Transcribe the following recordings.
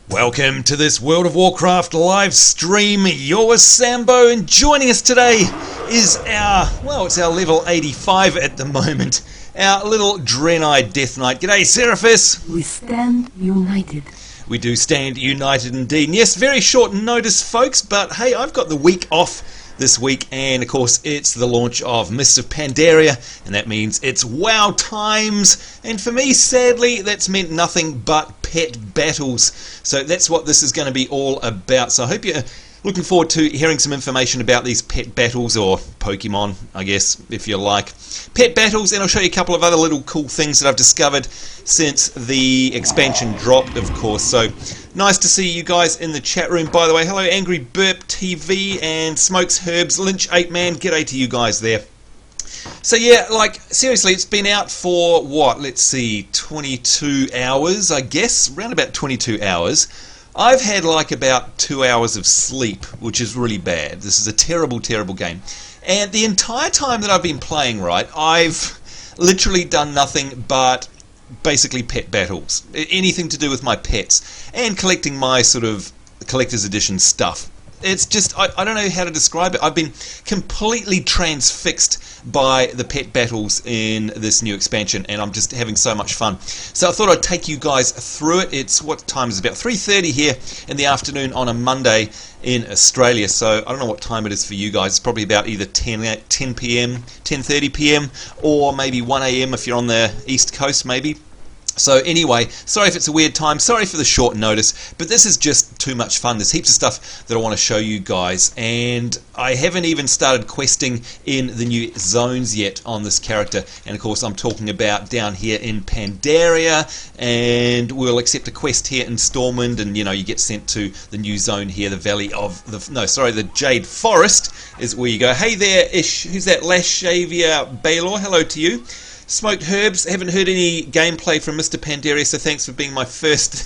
Welcome to this World of Warcraft live stream. You're with Sambo, and joining us today is it's our level 85 at the moment, our little Draenei Death Knight. G'day, Seraphis. We stand united. We do stand united indeed. And yes, very short notice, folks, but hey, I've got the week off this week, and of course it's the launch of Mists of Pandaria, and that means it's WoW times, and for me, sadly, that's meant nothing but pet battles. So that's what this is going to be all about. So I hope you're looking forward to hearing some information about these pet battles, or Pokemon, I guess, if you like. Pet battles, and I'll show you a couple of other little cool things that I've discovered since the expansion dropped, of course. So nice to see you guys in the chat room, by the way. Hello, Angry Burp TV and Smokes Herbs, Lynch 8 Man, g'day to you guys there. So yeah, like, seriously, it's been out for, what, let's see, 22 hours, I guess, around about 22 hours. I've had like about 2 hours of sleep, which is really bad. This is a terrible, terrible game. And the entire time that I've been playing, right, I've literally done nothing but basically pet battles. Anything to do with my pets and collecting my sort of collector's edition stuff. It's just, I don't know how to describe it. I've been completely transfixed by the pet battles in this new expansion, and I'm just having so much fun. So I thought I'd take you guys through it. It's, what time is it? About 3:30 here in the afternoon on a Monday in Australia. So I don't know what time it is for you guys. It's probably about either 10 p.m., 10:30 p.m, or maybe 1 a.m. if you're on the East Coast, maybe. So anyway, sorry if it's a weird time, sorry for the short notice, but this is just too much fun. There's heaps of stuff that I want to show you guys, and I haven't even started questing in the new zones yet on this character. And of course I'm talking about down here in Pandaria, and we'll accept a quest here in Stormwind, and you know, you get sent to the new zone here, the Valley of the Jade Forest is where you go. Hey there, Ish, who's that? Lashavia Baylor, hello to you. Smoked Herbs, haven't heard any gameplay from Mr. Pandaria, so thanks for being my first.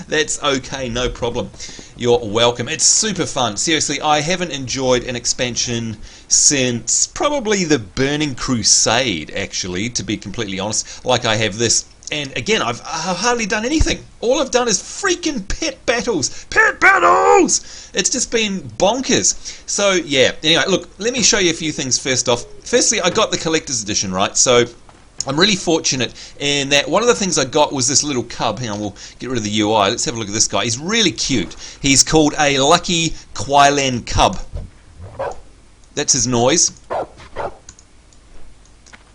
That's okay, no problem. You're welcome. It's super fun. Seriously, I haven't enjoyed an expansion since probably the Burning Crusade, actually, to be completely honest, like I have this. And again, I've hardly done anything. All I've done is freaking pet battles. Pet battles! It's just been bonkers. So, yeah. Anyway, look, let me show you a few things first off. Firstly, I got the Collector's Edition, right? So I'm really fortunate in that one of the things I got was this little cub. Hang on, we'll get rid of the UI. Let's have a look at this guy. He's really cute. He's called a Lucky Quailan Cub. That's his noise.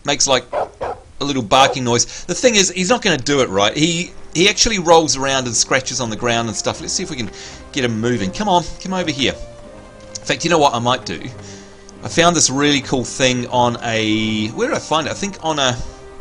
Makes like a little barking noise. The thing is, he's not going to do it right. He actually rolls around and scratches on the ground and stuff. Let's see if we can get him moving. Come on, come over here. In fact, you know what I might do? I found this really cool thing on a... Where did I find it? I think on a...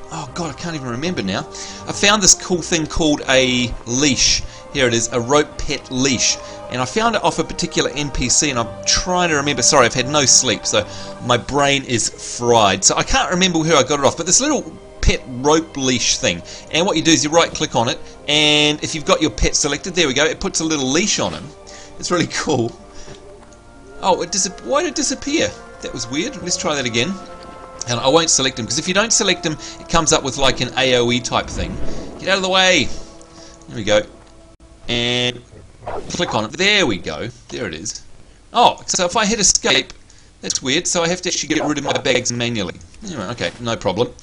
Oh god, I can't even remember now. I found this cool thing called a leash. Here it is, a rope pet leash. And I found it off a particular NPC, and I'm trying to remember. Sorry, I've had no sleep, so my brain is fried. So I can't remember who I got it off, but this little pet rope leash thing. And what you do is you right click on it, and if you've got your pet selected, there we go, it puts a little leash on him. It's really cool. Oh, why did it disappear? That was weird. Let's try that again. And I won't select him, because if you don't select him, it comes up with like an AoE type thing. Get out of the way. There we go. And click on it. There we go. There it is. Oh, so if I hit escape, that's weird. So I have to actually get rid of my bags manually. Anyway, okay, no problem.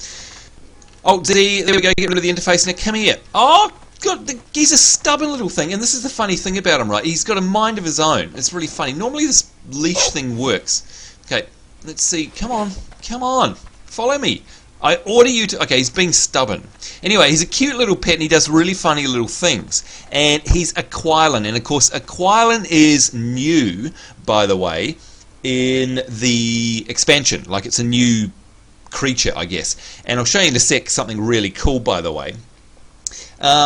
Oh, there we go. Get rid of the interface. Now come here. Oh, God, he's a stubborn little thing. And this is the funny thing about him, right? He's got a mind of his own. It's really funny. Normally this leash thing works. Okay, let's see. Come on. Come on. Follow me. I order you to... Okay, he's being stubborn. Anyway, he's a cute little pet, and he does really funny little things. And he's a Quailan. And, of course, a Quailan is new, by the way, in the expansion. Like, it's a new creature, I guess. And I'll show you in a sec something really cool, by the way.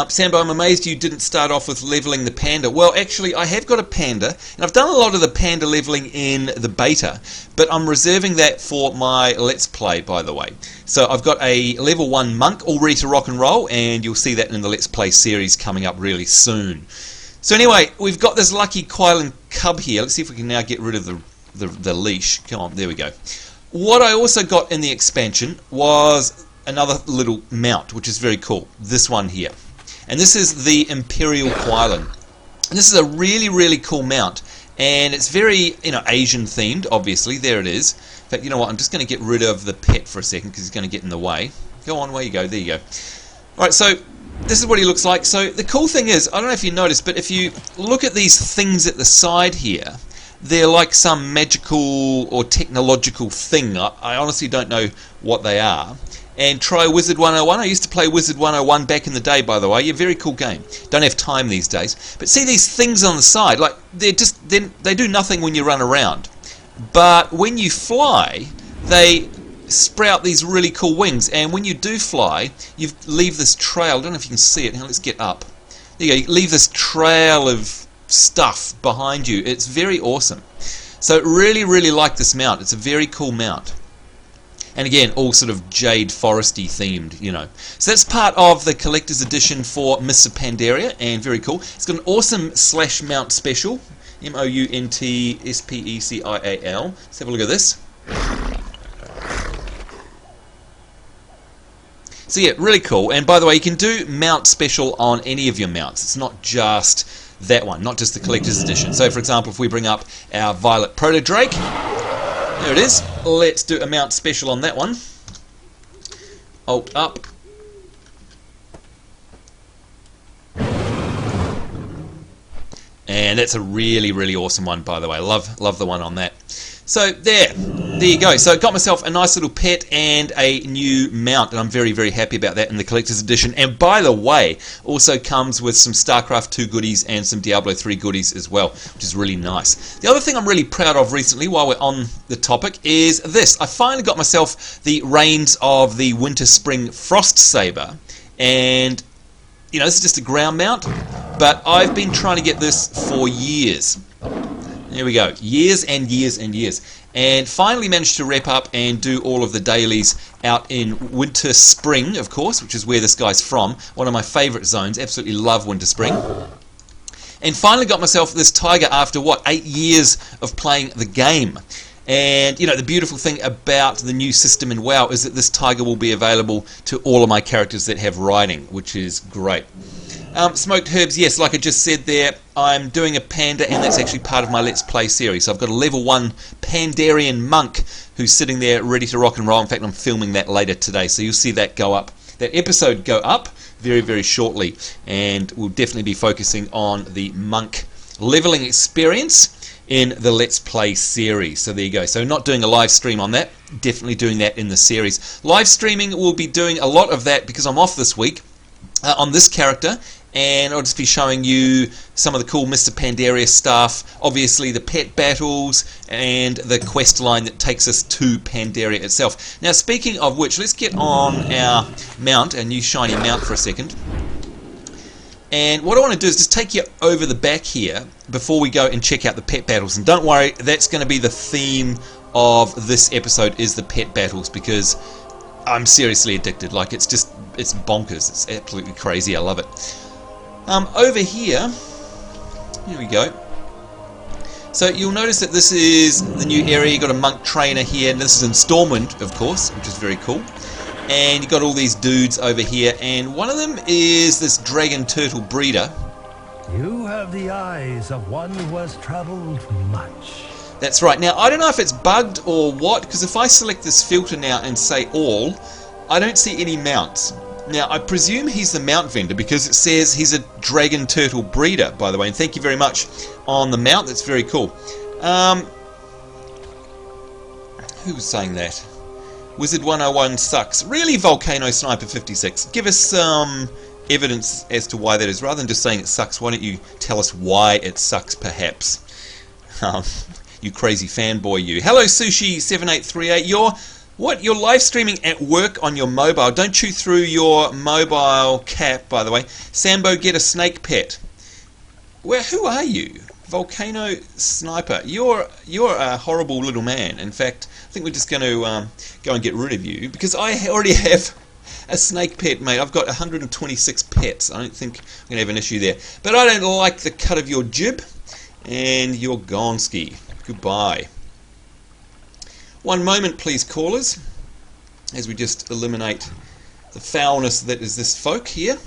Sambo, I'm amazed you didn't start off with leveling the panda. Well, actually, I have got a panda, and I've done a lot of the panda leveling in the beta, but I'm reserving that for my Let's Play, by the way. So I've got a level 1 monk all ready to rock and roll, and you'll see that in the Let's Play series coming up really soon. So anyway, we've got this Lucky Quailan Cub here. Let's see if we can now get rid of the leash. Come on, there we go. What I also got in the expansion was another little mount, which is very cool. This one here. And this is the Imperial Quailan. And this is a really, really cool mount. And it's very, Asian themed, obviously. There it is. In fact, you know what? I'm just going to get rid of the pet for a second because he's going to get in the way. Go on, where you go. There you go. Alright, so this is what he looks like. So the cool thing is, I don't know if you noticed, but if you look at these things at the side here, they're like some magical or technological thing. I honestly don't know what they are. And try Wizard 101. I used to play Wizard 101 back in the day, by the way. Yeah, very cool game. Don't have time these days. But see these things on the side, like they do nothing when you run around. But when you fly, they sprout these really cool wings. And when you do fly, you leave this trail. I don't know if you can see it. Now let's get up. There you go. You leave this trail of stuff behind you. It's very awesome. So really, really like this mount. It's a very cool mount. And again, all sort of Jade Foresty themed, So that's part of the collector's edition for Mists of Pandaria, and very cool. It's got an awesome slash mount special, MOUNTSPECIAL. Let's have a look at this. So yeah, really cool. And by the way, you can do mount special on any of your mounts. It's not just that one, not just the collector's edition. So for example, if we bring up our Violet Proto Drake, there it is. Let's do a mount special on that one. Alt up. And that's a really, really awesome one, by the way. Love the one on that. So there you go. So I got myself a nice little pet and a new mount, and I'm very, very happy about that in the collector's edition. And by the way, also comes with some StarCraft 2 goodies and some Diablo 3 goodies as well, which is really nice. The other thing I'm really proud of recently, while we're on the topic, is this. I finally got myself the reins of the Winter Spring Frost Saber, and this is just a ground mount, but I've been trying to get this for years. There we go. Years and years and years. And finally managed to wrap up and do all of the dailies out in Winter Spring, of course, which is where this guy's from. One of my favourite zones. Absolutely love Winter Spring. And finally got myself this tiger after, 8 years of playing the game. And, the beautiful thing about the new system in WoW is that this tiger will be available to all of my characters that have riding, which is great. Smoked Herbs, yes, like I just said there, I'm doing a panda, and that's actually part of my Let's Play series. So I've got a level 1 Pandarian monk who's sitting there ready to rock and roll. In fact, I'm filming that later today, so you'll see that go up. That episode go up very, very shortly, and we'll definitely be focusing on the monk leveling experience in the Let's Play series. So there you go. So not doing a live stream on that, definitely doing that in the series. Live streaming, we'll be doing a lot of that because I'm off this week on this character, and I'll just be showing you some of the cool Mr. Pandaria stuff, obviously the pet battles, and the quest line that takes us to Pandaria itself. Now, speaking of which, let's get on our mount, our new shiny mount, for a second. And what I want to do is just take you over the back here before we go and check out the pet battles. And don't worry, that's going to be the theme of this episode, is the pet battles, because I'm seriously addicted. Like, it's bonkers. It's absolutely crazy. I love it. Over here we go. So you'll notice that this is the new area. You've got a monk trainer here, and this is in Stormwind, of course, which is very cool. And you've got all these dudes over here, and one of them is this dragon turtle breeder. You have the eyes of one who has traveled much. That's right. Now, I don't know if it's bugged or what, because if I select this filter now and say all, I don't see any mounts. Now, I presume he's the mount vendor because it says he's a dragon turtle breeder, by the way. And thank you very much on the mount. That's very cool. Who was saying that? Wizard 101 sucks. Really, Volcano Sniper 56? Give us some evidence as to why that is. Rather than just saying it sucks, why don't you tell us why it sucks, perhaps? You crazy fanboy, you. Hello, Sushi7838. You're live streaming at work on your mobile. Don't chew through your mobile cap, by the way. Sambo, get a snake pet. Who are you? Volcano Sniper. You're a horrible little man. In fact, I think we're just going to go and get rid of you, because I already have a snake pet, mate. I've got 126 pets. I don't think I'm going to have an issue there. But I don't like the cut of your jib, and you're gonski. Goodbye. One moment, please, callers, as we just eliminate the foulness that is this folk here.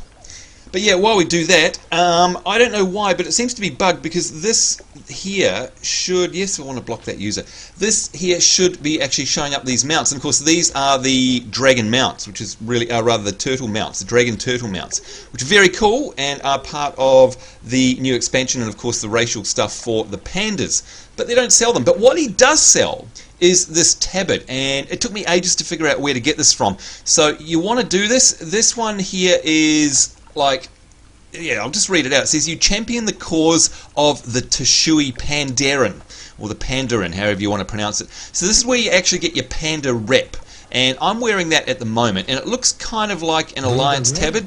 But yeah, while we do that, I don't know why, but it seems to be bugged because this here should, yes, I want to block that user. This here should be actually showing up these mounts, and of course these are the dragon mounts, which is really, rather the turtle mounts, the dragon turtle mounts, which are very cool and are part of the new expansion and of course the racial stuff for the pandas. But they don't sell them. But what he does sell is this tabard, and it took me ages to figure out where to get this from. So you want to do this. This one here is like, yeah, I'll just read it out. It says, you champion the cause of the Tshui Pandaren, or the Pandaren, however you want to pronounce it. So this is where you actually get your panda rep, and I'm wearing that at the moment, and it looks kind of like an Alliance tabard,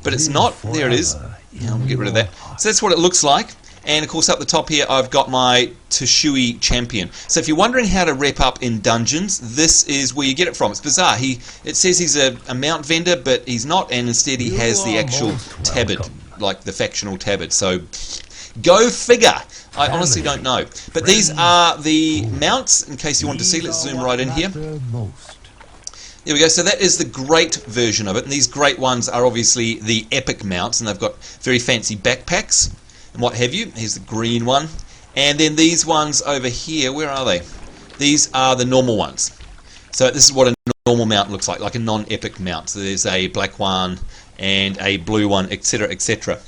but it's not. There it is. Yeah, I'll get rid of that. So that's what it looks like. And of course up the top here I've got my Tshui champion. So if you're wondering how to rep up in dungeons, this is where you get it from. It's bizarre. It says he's a mount vendor, but he's not, and instead he has the actual tabard, like the factional tabard. So go figure. I honestly don't know. But these are the mounts, in case you want to see. Let's zoom right in here. There we go. So that is the great version of it, and these great ones are obviously the epic mounts, and they've got very fancy backpacks and what have you. Here's the green one, and then these ones over here, where are they? These are the normal ones. So this is what a normal mount looks like a non-epic mount. So there's a black one and a blue one, etc, etc.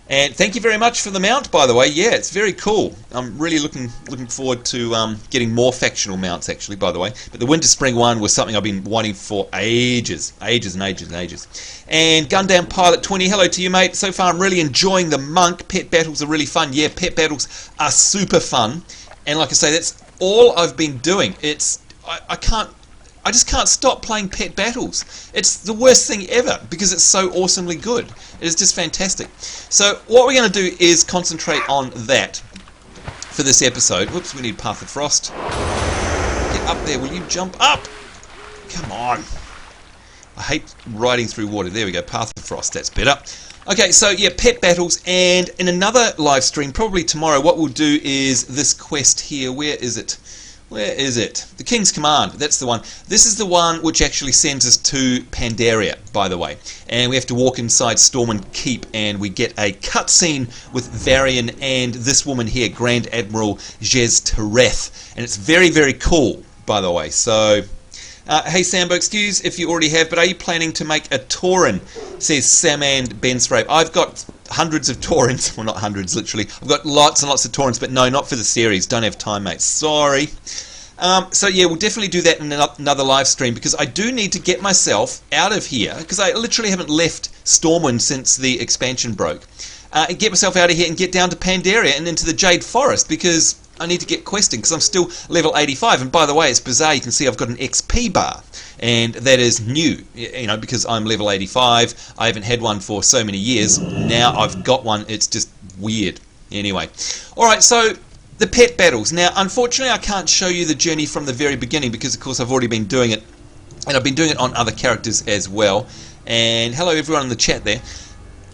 And thank you very much for the mount, by the way. Yeah, it's very cool. I'm really looking forward to getting more factional mounts, actually, by the way. But the Winter Spring one was something I've been wanting for ages and ages and ages. And Gundam Pilot 20, hello to you, mate. So far, I'm really enjoying the monk. Pet battles are really fun. Yeah, pet battles are super fun. And like I say, that's all I've been doing. I just can't stop playing pet battles. It's the worst thing ever because it's so awesomely good. It is just fantastic. So what we're going to do is concentrate on that for this episode. Whoops, we need Path of Frost. Get up there, will you jump up? Come on. I hate riding through water. There we go, Path of Frost, that's better. Okay, so yeah, pet battles, and in another live stream, probably tomorrow, what we'll do is this quest here. Where is it? Where is it? The King's Command, that's the one. This is the one which actually sends us to Pandaria, by the way. And we have to walk inside Stormwind Keep, and we get a cutscene with Varian and this woman here, Grand Admiral Jez Tereth. And it's very, very cool, by the way. So, hey Sambo, excuse if you already have, but are you planning to make a Tauren? Says Samand Bensrape. I've got hundreds of Taurens, well not hundreds literally, I've got lots and lots of Taurens, but no, not for the series, don't have time mate, sorry. So yeah, we'll definitely do that in another live stream, because I do need to get myself out of here, because I literally haven't left Stormwind since the expansion broke. Get myself out of here and get down to Pandaria and into the Jade Forest, because I need to get questing, because I'm still level 85, and by the way, it's bizarre, you can see I've got an XP bar, and that is new, you know, because I'm level 85, I haven't had one for so many years, now I've got one, it's just weird. Anyway, alright, so the pet battles. Now, unfortunately, I can't show you the journey from the very beginning, because of course I've already been doing it, and I've been doing it on other characters as well, and hello everyone in the chat there.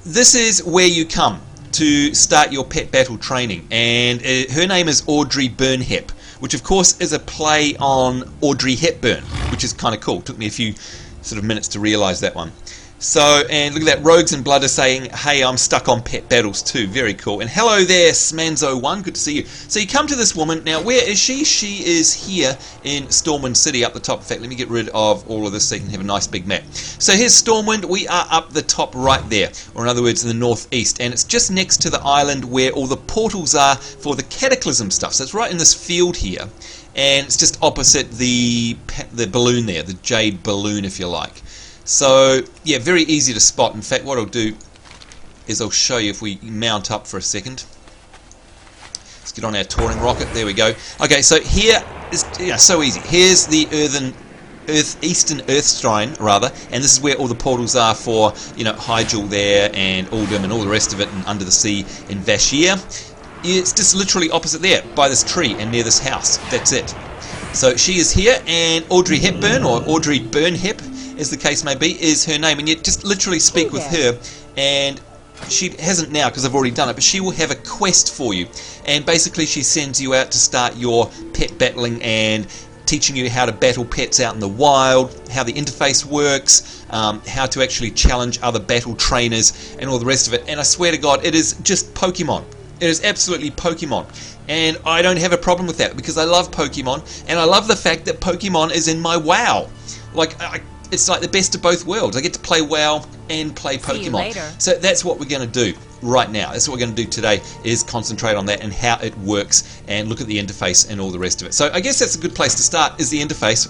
This is where you come to start your pet battle training, and her name is Audrey Burnhep, which of course is a play on Audrey Hepburn, which is kind of cool. Took me a few sort of minutes to realise that one. So, and look at that, Rogues and Blood are saying, hey, I'm stuck on pet battles too. Very cool. And hello there, Smanzo1, good to see you. So you come to this woman. Now, where is she? She is here in Stormwind City up the top. In fact, let me get rid of all of this so you can have a nice big map. So here's Stormwind. We are up the top right there, or in other words, in the northeast. And it's just next to the island where all the portals are for the Cataclysm stuff. So it's right in this field here. And it's just opposite the balloon there, the Jade Balloon, if you like. So, yeah, very easy to spot. In fact, what I'll do is I'll show you if we mount up for a second. Let's get on our touring rocket. There we go. Okay, so here is so easy. Here's the Eastern Earth Shrine, rather, and this is where all the portals are for, you know, Hyjal there and Uldum and all the rest of it, and Under the Sea in Vashir. It's just literally opposite there, by this tree and near this house. That's it. So she is here, and Audrey Hepburn, or Audrey Burnhep, as the case may be, is her name, and you just literally speak with her, and she hasn't now because I've already done it, but she will have a quest for you, and basically she sends you out to start your pet battling and teaching you how to battle pets out in the wild, how the interface works, how to actually challenge other battle trainers, and all the rest of it. And I swear to God, it is just Pokemon. It is absolutely Pokemon. And I don't have a problem with that because I love Pokemon, and I love the fact that Pokemon is in my WoW. Like, it's like the best of both worlds. I get to play WoW and play Pokemon. See you later. So that's what we're going to do right now. That's what we're going to do today, is concentrate on that and how it works and look at the interface and all the rest of it. So I guess that's a good place to start, is the interface.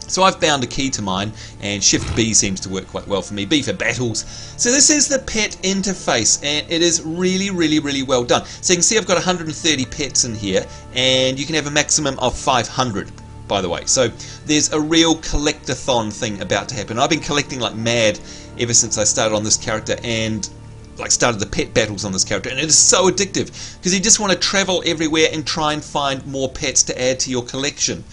So I've bound a key to mine, and Shift B seems to work quite well for me. B for battles. So this is the pet interface, and it is really, really, really well done. So you can see I've got 130 pets in here, and you can have a maximum of 500, by the way. So there's a real collectathon thing about to happen. I've been collecting like mad ever since I started on this character, and like started the pet battles on this character, and it is so addictive because you just want to travel everywhere and try and find more pets to add to your collection.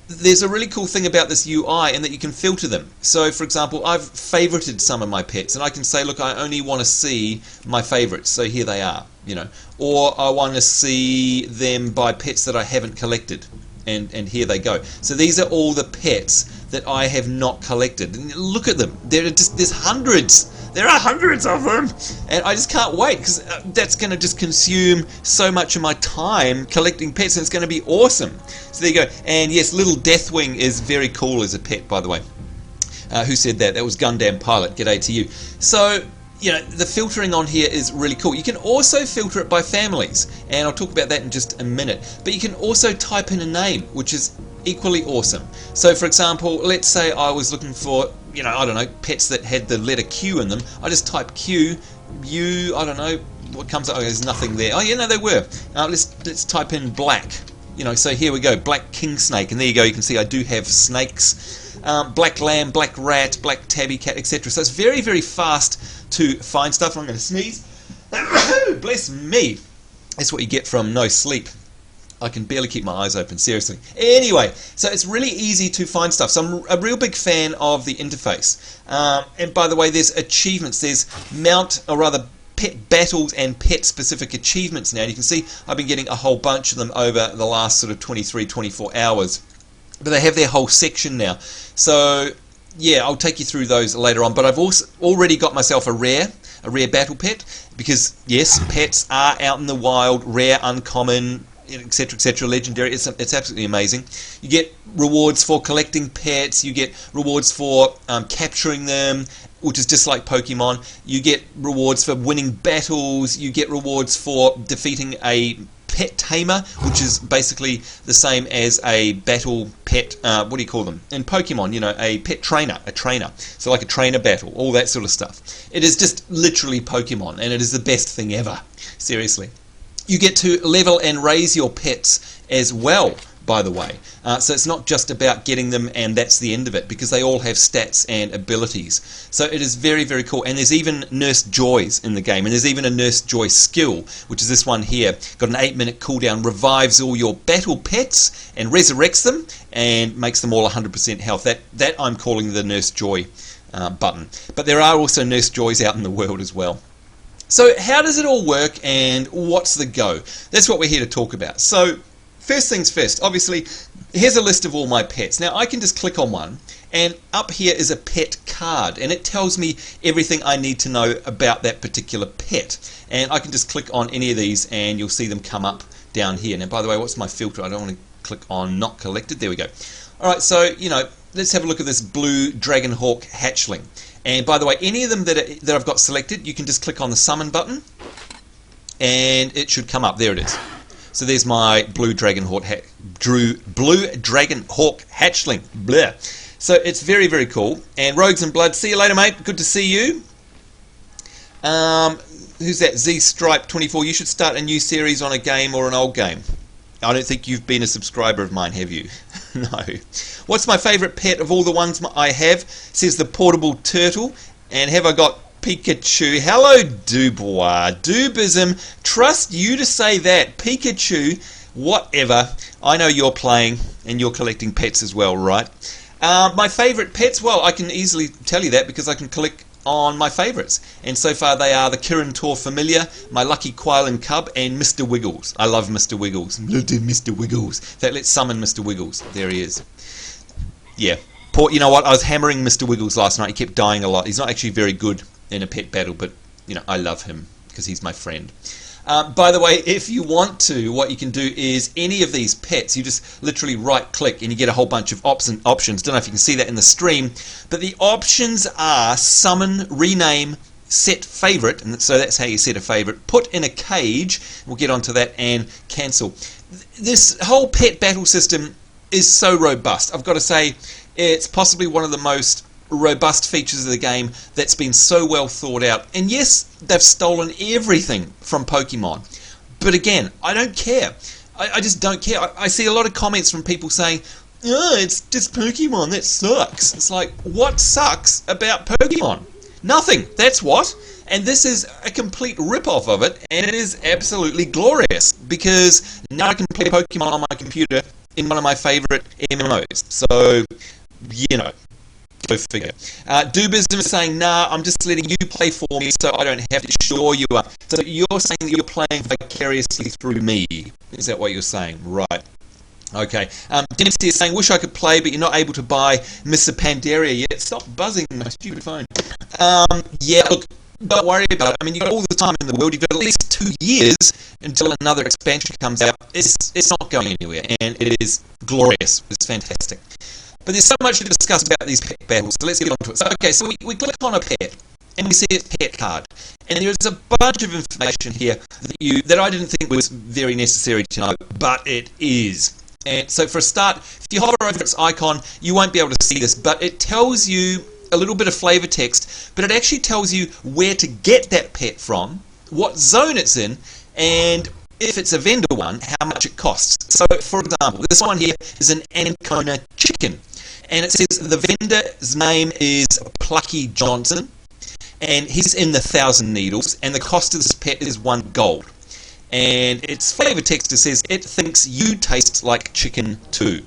There's a really cool thing about this UI in that you can filter them. So for example, I've favorited some of my pets, and I can say, look, I only want to see my favorites, so here they are, you know, or I want to see them by pets that I haven't collected, and here they go. So these are all the pets that I have not collected, and look at them. There's hundreds. There are hundreds of them, and I just can't wait because that's going to just consume so much of my time collecting pets, and it's going to be awesome. So there you go. And yes, Little Deathwing is very cool as a pet, by the way. Who said that? That was Gundam Pilot. G'day to you. So, you know, the filtering on here is really cool. You can also filter it by families, and I'll talk about that in just a minute. But you can also type in a name, which is equally awesome. So for example, let's say I was looking for, you know, I don't know, pets that had the letter Q in them. I just type Q, U, I don't know, what comes up? Oh, there's nothing there. Oh yeah, no, they were. Let's type in black. You know, so here we go, black king snake, and there you go. You can see I do have snakes, black lamb, black rat, black tabby cat, etc. So it's very, very fast to find stuff. I'm going to sneeze. Bless me. That's what you get from no sleep. I can barely keep my eyes open, seriously. Anyway, so it's really easy to find stuff. So I'm a real big fan of the interface. And by the way, there's achievements. There's pet battles and pet specific achievements now. And you can see I've been getting a whole bunch of them over the last sort of 23, 24 hours. But they have their whole section now. So yeah, I'll take you through those later on. But I've also already got myself a rare battle pet, because yes, pets are out in the wild, rare, uncommon, etc., legendary. It's absolutely amazing. You get rewards for collecting pets, you get rewards for capturing them, which is just like Pokemon. You get rewards for winning battles, you get rewards for defeating a pet tamer, which is basically the same as a battle pet, what do you call them? In Pokemon, you know, a pet trainer, a trainer. So like a trainer battle, all that sort of stuff. It is just literally Pokemon, and it is the best thing ever. Seriously. You get to level and raise your pets as well, by the way. So it's not just about getting them and that's the end of it, because they all have stats and abilities. So it is very, very cool. And there's even Nurse Joys in the game, and there's even a Nurse Joy skill, which is this one here. Got an 8-minute cooldown, revives all your battle pets and resurrects them and makes them all 100% health. That I'm calling the Nurse Joy button. But there are also Nurse Joys out in the world as well. So how does it all work, and what's the go? That's what we're here to talk about. So first things first, obviously, here's a list of all my pets. Now I can just click on one, and up here is a pet card, and it tells me everything I need to know about that particular pet. And I can just click on any of these, and you'll see them come up down here. Now, by the way, what's my filter? I don't want to click on not collected. There we go. All right, so, you know, let's have a look at this blue Dragonhawk hatchling. And by the way, any of them that I've got selected, you can just click on the summon button, and it should come up. There it is. So there's my blue Dragonhawk hatchling. Blah. So it's very, very cool. And Rogues and Blood, see you later, mate. Good to see you. Who's that? Z-Stripe24. You should start a new series on a game or an old game. I don't think you've been a subscriber of mine, have you? No. What's my favourite pet of all the ones I have? Says the portable turtle. And have I got Pikachu? Hello, Dubois. Dubism. Trust you to say that. Pikachu, whatever. I know you're playing and you're collecting pets as well, right? My favourite pets? Well, I can easily tell you that because I can click on my favourites. And so far they are the Kirin Tor Familiar, my Lucky Quailen Cub, and Mr. Wiggles. I love Mr. Wiggles. Mr. Wiggles. In fact, let's summon Mr. Wiggles. There he is. Yeah. Poor, you know what? I was hammering Mr. Wiggles last night. He kept dying a lot. He's not actually very good in a pet battle, but, you know, I love him because he's my friend. By the way, if you want to, what you can do is any of these pets, you just literally right-click and you get a whole bunch of options. Don't know if you can see that in the stream, but the options are summon, rename, set favorite, and so that's how you set a favorite, put in a cage, we'll get onto that, and cancel. This whole pet battle system is so robust. I've got to say, it's possibly one of the most robust features of the game that's been so well thought out. And yes, they've stolen everything from Pokemon, but again, I don't care. I just don't care. I see a lot of comments from people saying, oh, it's just Pokemon, that sucks. It's like, what sucks about Pokemon? Nothing, that's what. And this is a complete rip-off of it, and it is absolutely glorious, because now I can play Pokemon on my computer in one of my favourite MMOs. So, you know, go figure. Doobism is saying, nah, I'm just letting you play for me so I don't have to. Sure you are. So you're saying that you're playing vicariously through me. Is that what you're saying? Right. Okay. Dempsey is saying, wish I could play, but you're not able to buy Mr. Pandaria yet. Stop buzzing my stupid phone. Yeah, look, don't worry about it. I mean, you've got all the time in the world. You've got at least 2 years until another expansion comes out. It's not going anywhere, and it is glorious. It's fantastic. But there's so much to discuss about these pet battles, so let's get on to it. So, okay, so we click on a pet, and we see its pet card. And there's a bunch of information here that I didn't think was very necessary to know, but it is. And so for a start, if you hover over its icon, you won't be able to see this, but it tells you a little bit of flavor text, but it actually tells you where to get that pet from, what zone it's in, and if it's a vendor one, how much it costs. So, for example, this one here is an Ancona chicken, and it says the vendor's name is Plucky Johnson, and he's in the 1,000 needles, and the cost of this pet is 1 gold. And its flavor text says it thinks you taste like chicken too.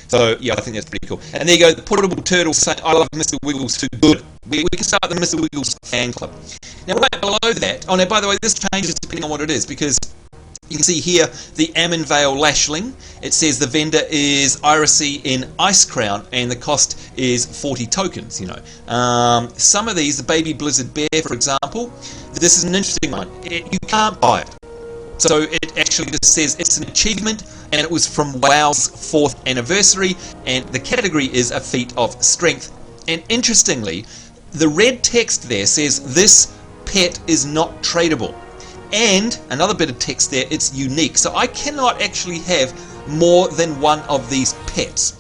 So yeah, I think that's pretty cool. And there you go, the portable turtle saying, I love Mr. Wiggles too. Good. We can start the Mr. Wiggles fan club. Now right below that, oh no, by the way, this changes depending on what it is, because you can see here the Ammonvale Lashling. It says the vendor is Irisy in Ice Crown, and the cost is 40 tokens, you know. Some of these, the Baby Blizzard Bear, for example, this is an interesting one. You can't buy it. So it actually just says it's an achievement, and it was from WoW's 4th anniversary, and the category is a feat of strength. And interestingly, the red text there says this pet is not tradable. And another bit of text there, it's unique. So I cannot actually have more than one of these pets.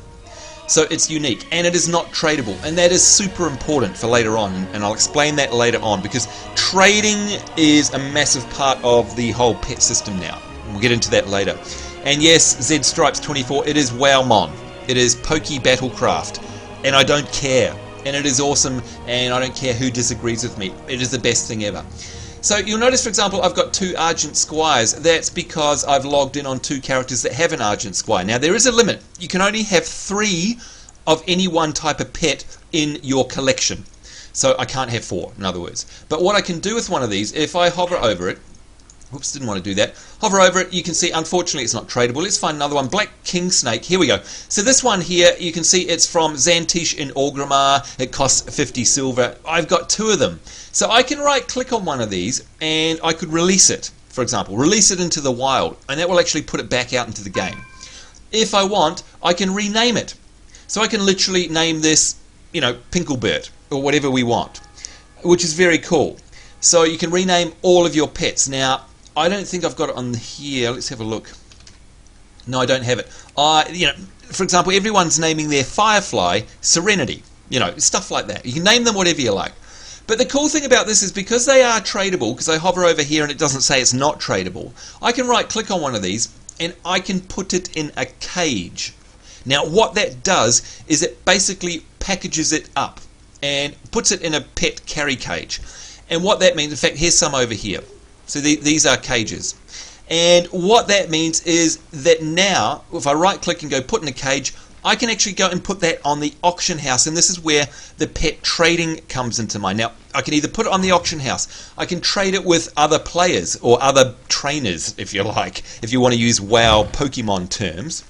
So it's unique, and it is not tradable, and that is super important for later on, and I'll explain that later on, because trading is a massive part of the whole pet system now. We'll get into that later. And yes, Z Stripes 24, it is Wowmon. It is Poke Battlecraft, and I don't care, and it is awesome, and I don't care who disagrees with me. It is the best thing ever. So you'll notice, for example, I've got 2 Argent Squires. That's because I've logged in on 2 characters that have an Argent Squire. Now, there is a limit. You can only have 3 of any one type of pet in your collection. So I can't have 4, in other words. But what I can do with one of these, if I hover over it, whoops, didn't want to do that. Hover over it, you can see, unfortunately, it's not tradable. Let's find another one. Black King Snake. Here we go. So this one here, you can see it's from Xantish in Orgrimmar. It costs 50 silver. I've got 2 of them. So I can right-click on one of these, and I could release it, for example. Release it into the wild, and that will actually put it back out into the game. If I want, I can rename it. So I can literally name this, you know, Pinklebert, or whatever we want, which is very cool. So you can rename all of your pets. Now, I don't think I've got it on here. Let's have a look. No, I don't have it. You know, for example, everyone's naming their Firefly Serenity. You know, stuff like that. You can name them whatever you like. But the cool thing about this is because they are tradable, because I hover over here and it doesn't say it's not tradable, I can right-click on one of these and I can put it in a cage. Now, what that does is it basically packages it up and puts it in a pet carry cage. And what that means, in fact, here's some over here. So these are cages. And what that means is that now, if I right-click and go put in a cage, I can actually go and put that on the auction house, and this is where the pet trading comes into mind. Now, I can either put it on the auction house, I can trade it with other players or other trainers, if you like, if you want to use WoW Pokemon terms.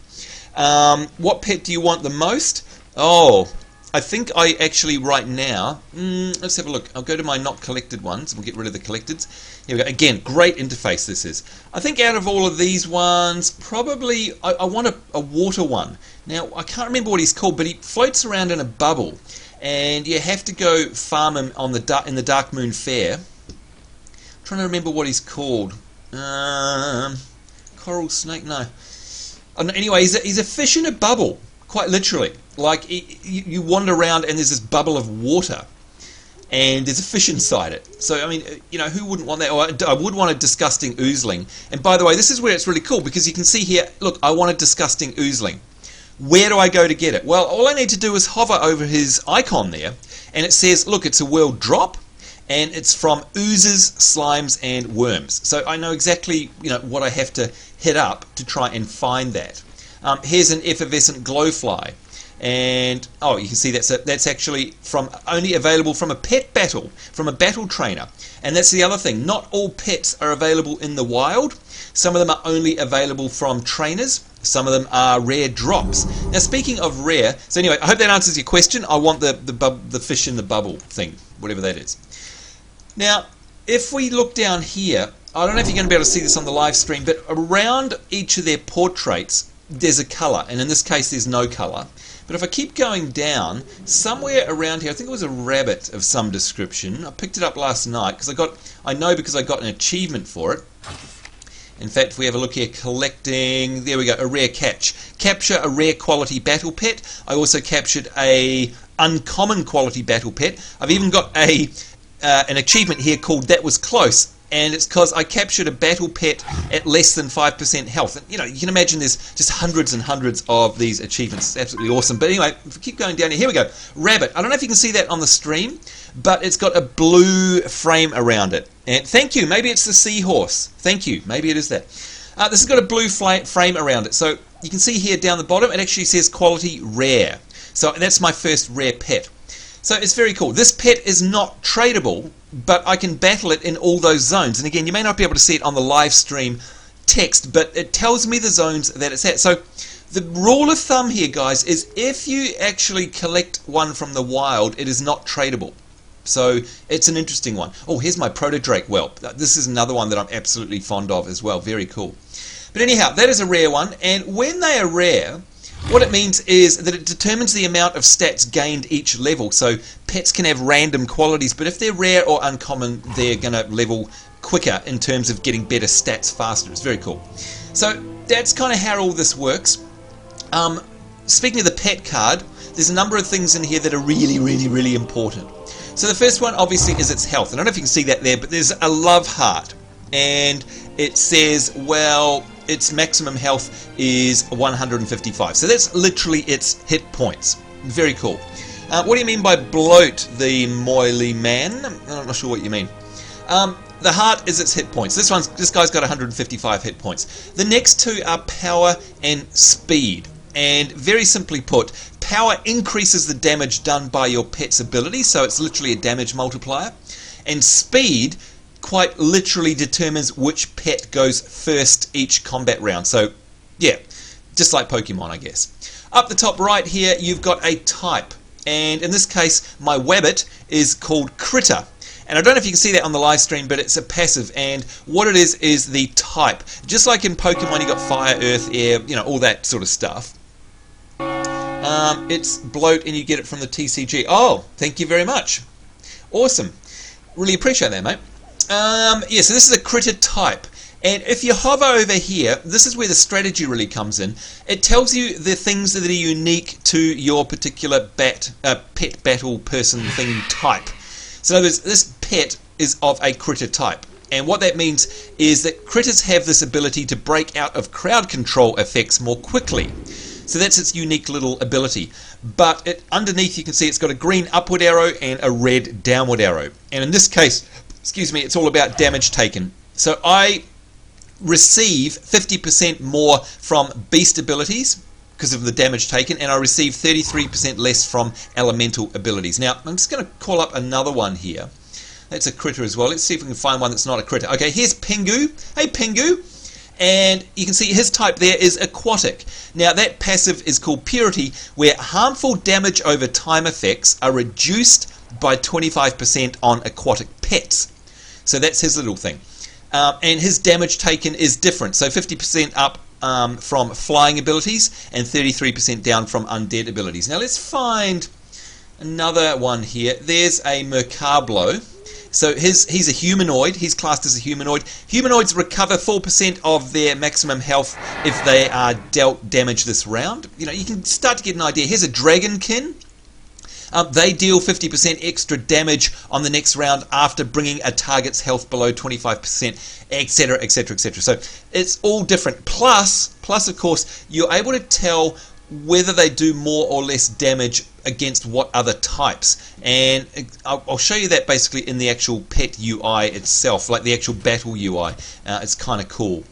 What pet do you want the most? Oh, I think I actually right now, let's have a look. I'll go to my not collected ones. We'll get rid of the collecteds. Here we go. Again, great interface this is. I think out of all of these ones, probably I want a water one. Now, I can't remember what he's called, but he floats around in a bubble. And you have to go farm him on in the Dark Moon Fair. I'm trying to remember what he's called. Coral snake, no. Anyway, he's a fish in a bubble. Quite literally, like you wander around and there's this bubble of water, and there's a fish inside it. So I mean, you know, who wouldn't want that? Or I would want a disgusting oozling. And by the way, this is where it's really cool because you can see here. Look, I want a disgusting oozling. Where do I go to get it? Well, all I need to do is hover over his icon there, and it says, look, it's a world drop, and it's from oozes, slimes, and worms. So I know exactly, you know, what I have to hit up to try and find that. Here's an effervescent glowfly, and oh, you can see that's actually only available from a pet battle, from a battle trainer. And that's the other thing, not all pets are available in the wild. Some of them are only available from trainers, some of them are rare drops. Now, speaking of rare, so anyway, I hope that answers your question. I want the fish in the bubble thing, whatever that is. Now, if we look down here, I don't know if you're going to be able to see this on the live stream, but around each of their portraits there's a colour, and in this case there's no colour. But if I keep going down, somewhere around here, I think it was a rabbit of some description. I picked it up last night because I know because I got an achievement for it. In fact, if we have a look here, collecting, there we go, a rare catch. Capture a rare quality battle pet. I also captured a uncommon quality battle pet. I've even got an achievement here called That Was Close. And it's because I captured a battle pet at less than 5% health. And, you know, you can imagine there's just hundreds and hundreds of these achievements. It's absolutely awesome. But anyway, if we keep going down here we go. Rabbit. I don't know if you can see that on the stream, but it's got a blue frame around it. And thank you. Maybe it's the seahorse. Thank you. Maybe it is that. This has got a blue frame around it. So you can see here down the bottom, it actually says quality rare. So that's my first rare pet. So it's very cool. This pet is not tradable, but I can battle it in all those zones. And again, you may not be able to see it on the live stream text, but it tells me the zones that it's at. So the rule of thumb here, guys, is if you actually collect one from the wild, it is not tradable. So it's an interesting one. Oh, here's my proto-drake whelp. This is another one that I'm absolutely fond of as well. Very cool. But anyhow, that is a rare one. And when they are rare, what it means is that it determines the amount of stats gained each level. So pets can have random qualities, but if they're rare or uncommon, they're going to level quicker in terms of getting better stats faster. It's very cool. So that's kind of how all this works. Speaking of the pet card, there's a number of things in here that are really, really, really important. So the first one, obviously, is its health. I don't know if you can see that there, but there's a love heart. And it says, well, its maximum health is 155. So that's literally its hit points. Very cool. What do you mean by bloat, the moily man? I'm not sure what you mean. The heart is its hit points. This guy's got 155 hit points. The next two are power and speed. And very simply put, power increases the damage done by your pet's ability, so it's literally a damage multiplier. And speed quite literally determines which pet goes first each combat round. So yeah, just like Pokemon, I guess. Up the top right here, you've got a type. And in this case, my Wabbit is called Critter. And I don't know if you can see that on the live stream, but it's a passive. And what it is the type. Just like in Pokemon, you got fire, earth, air, you know, all that sort of stuff. It's bloat, and you get it from the TCG. Oh, thank you very much. Awesome. Really appreciate that, mate. Yeah, so this is a critter type. And if you hover over here, this is where the strategy really comes in. It tells you the things that are unique to your particular pet battle person thing type. So this pet is of a critter type. And what that means is that critters have this ability to break out of crowd control effects more quickly. So that's its unique little ability. But underneath you can see it's got a green upward arrow and a red downward arrow. And in this case, excuse me, it's all about damage taken. So I receive 50% more from beast abilities because of the damage taken, and I receive 33% less from elemental abilities. Now, I'm just going to call up another one here. That's a critter as well. Let's see if we can find one that's not a critter. Okay, here's Pingu. Hey, Pingu. And you can see his type there is aquatic. Now, that passive is called Purity, where harmful damage over time effects are reduced by 25% on aquatic pets. So that's his little thing. And his damage taken is different. So 50% up from flying abilities and 33% down from undead abilities. Now let's find another one here. There's a Mercablo. So he's a humanoid. He's classed as a humanoid. Humanoids recover 4% of their maximum health if they are dealt damage this round. You know, you can start to get an idea. Here's a Dragonkin. They deal 50% extra damage on the next round after bringing a target's health below 25%, etc., etc., etc. So it's all different. Plus, of course, you're able to tell whether they do more or less damage against what other types. And I'll show you that basically in the actual pet UI itself, like the actual battle UI. It's kind of cool.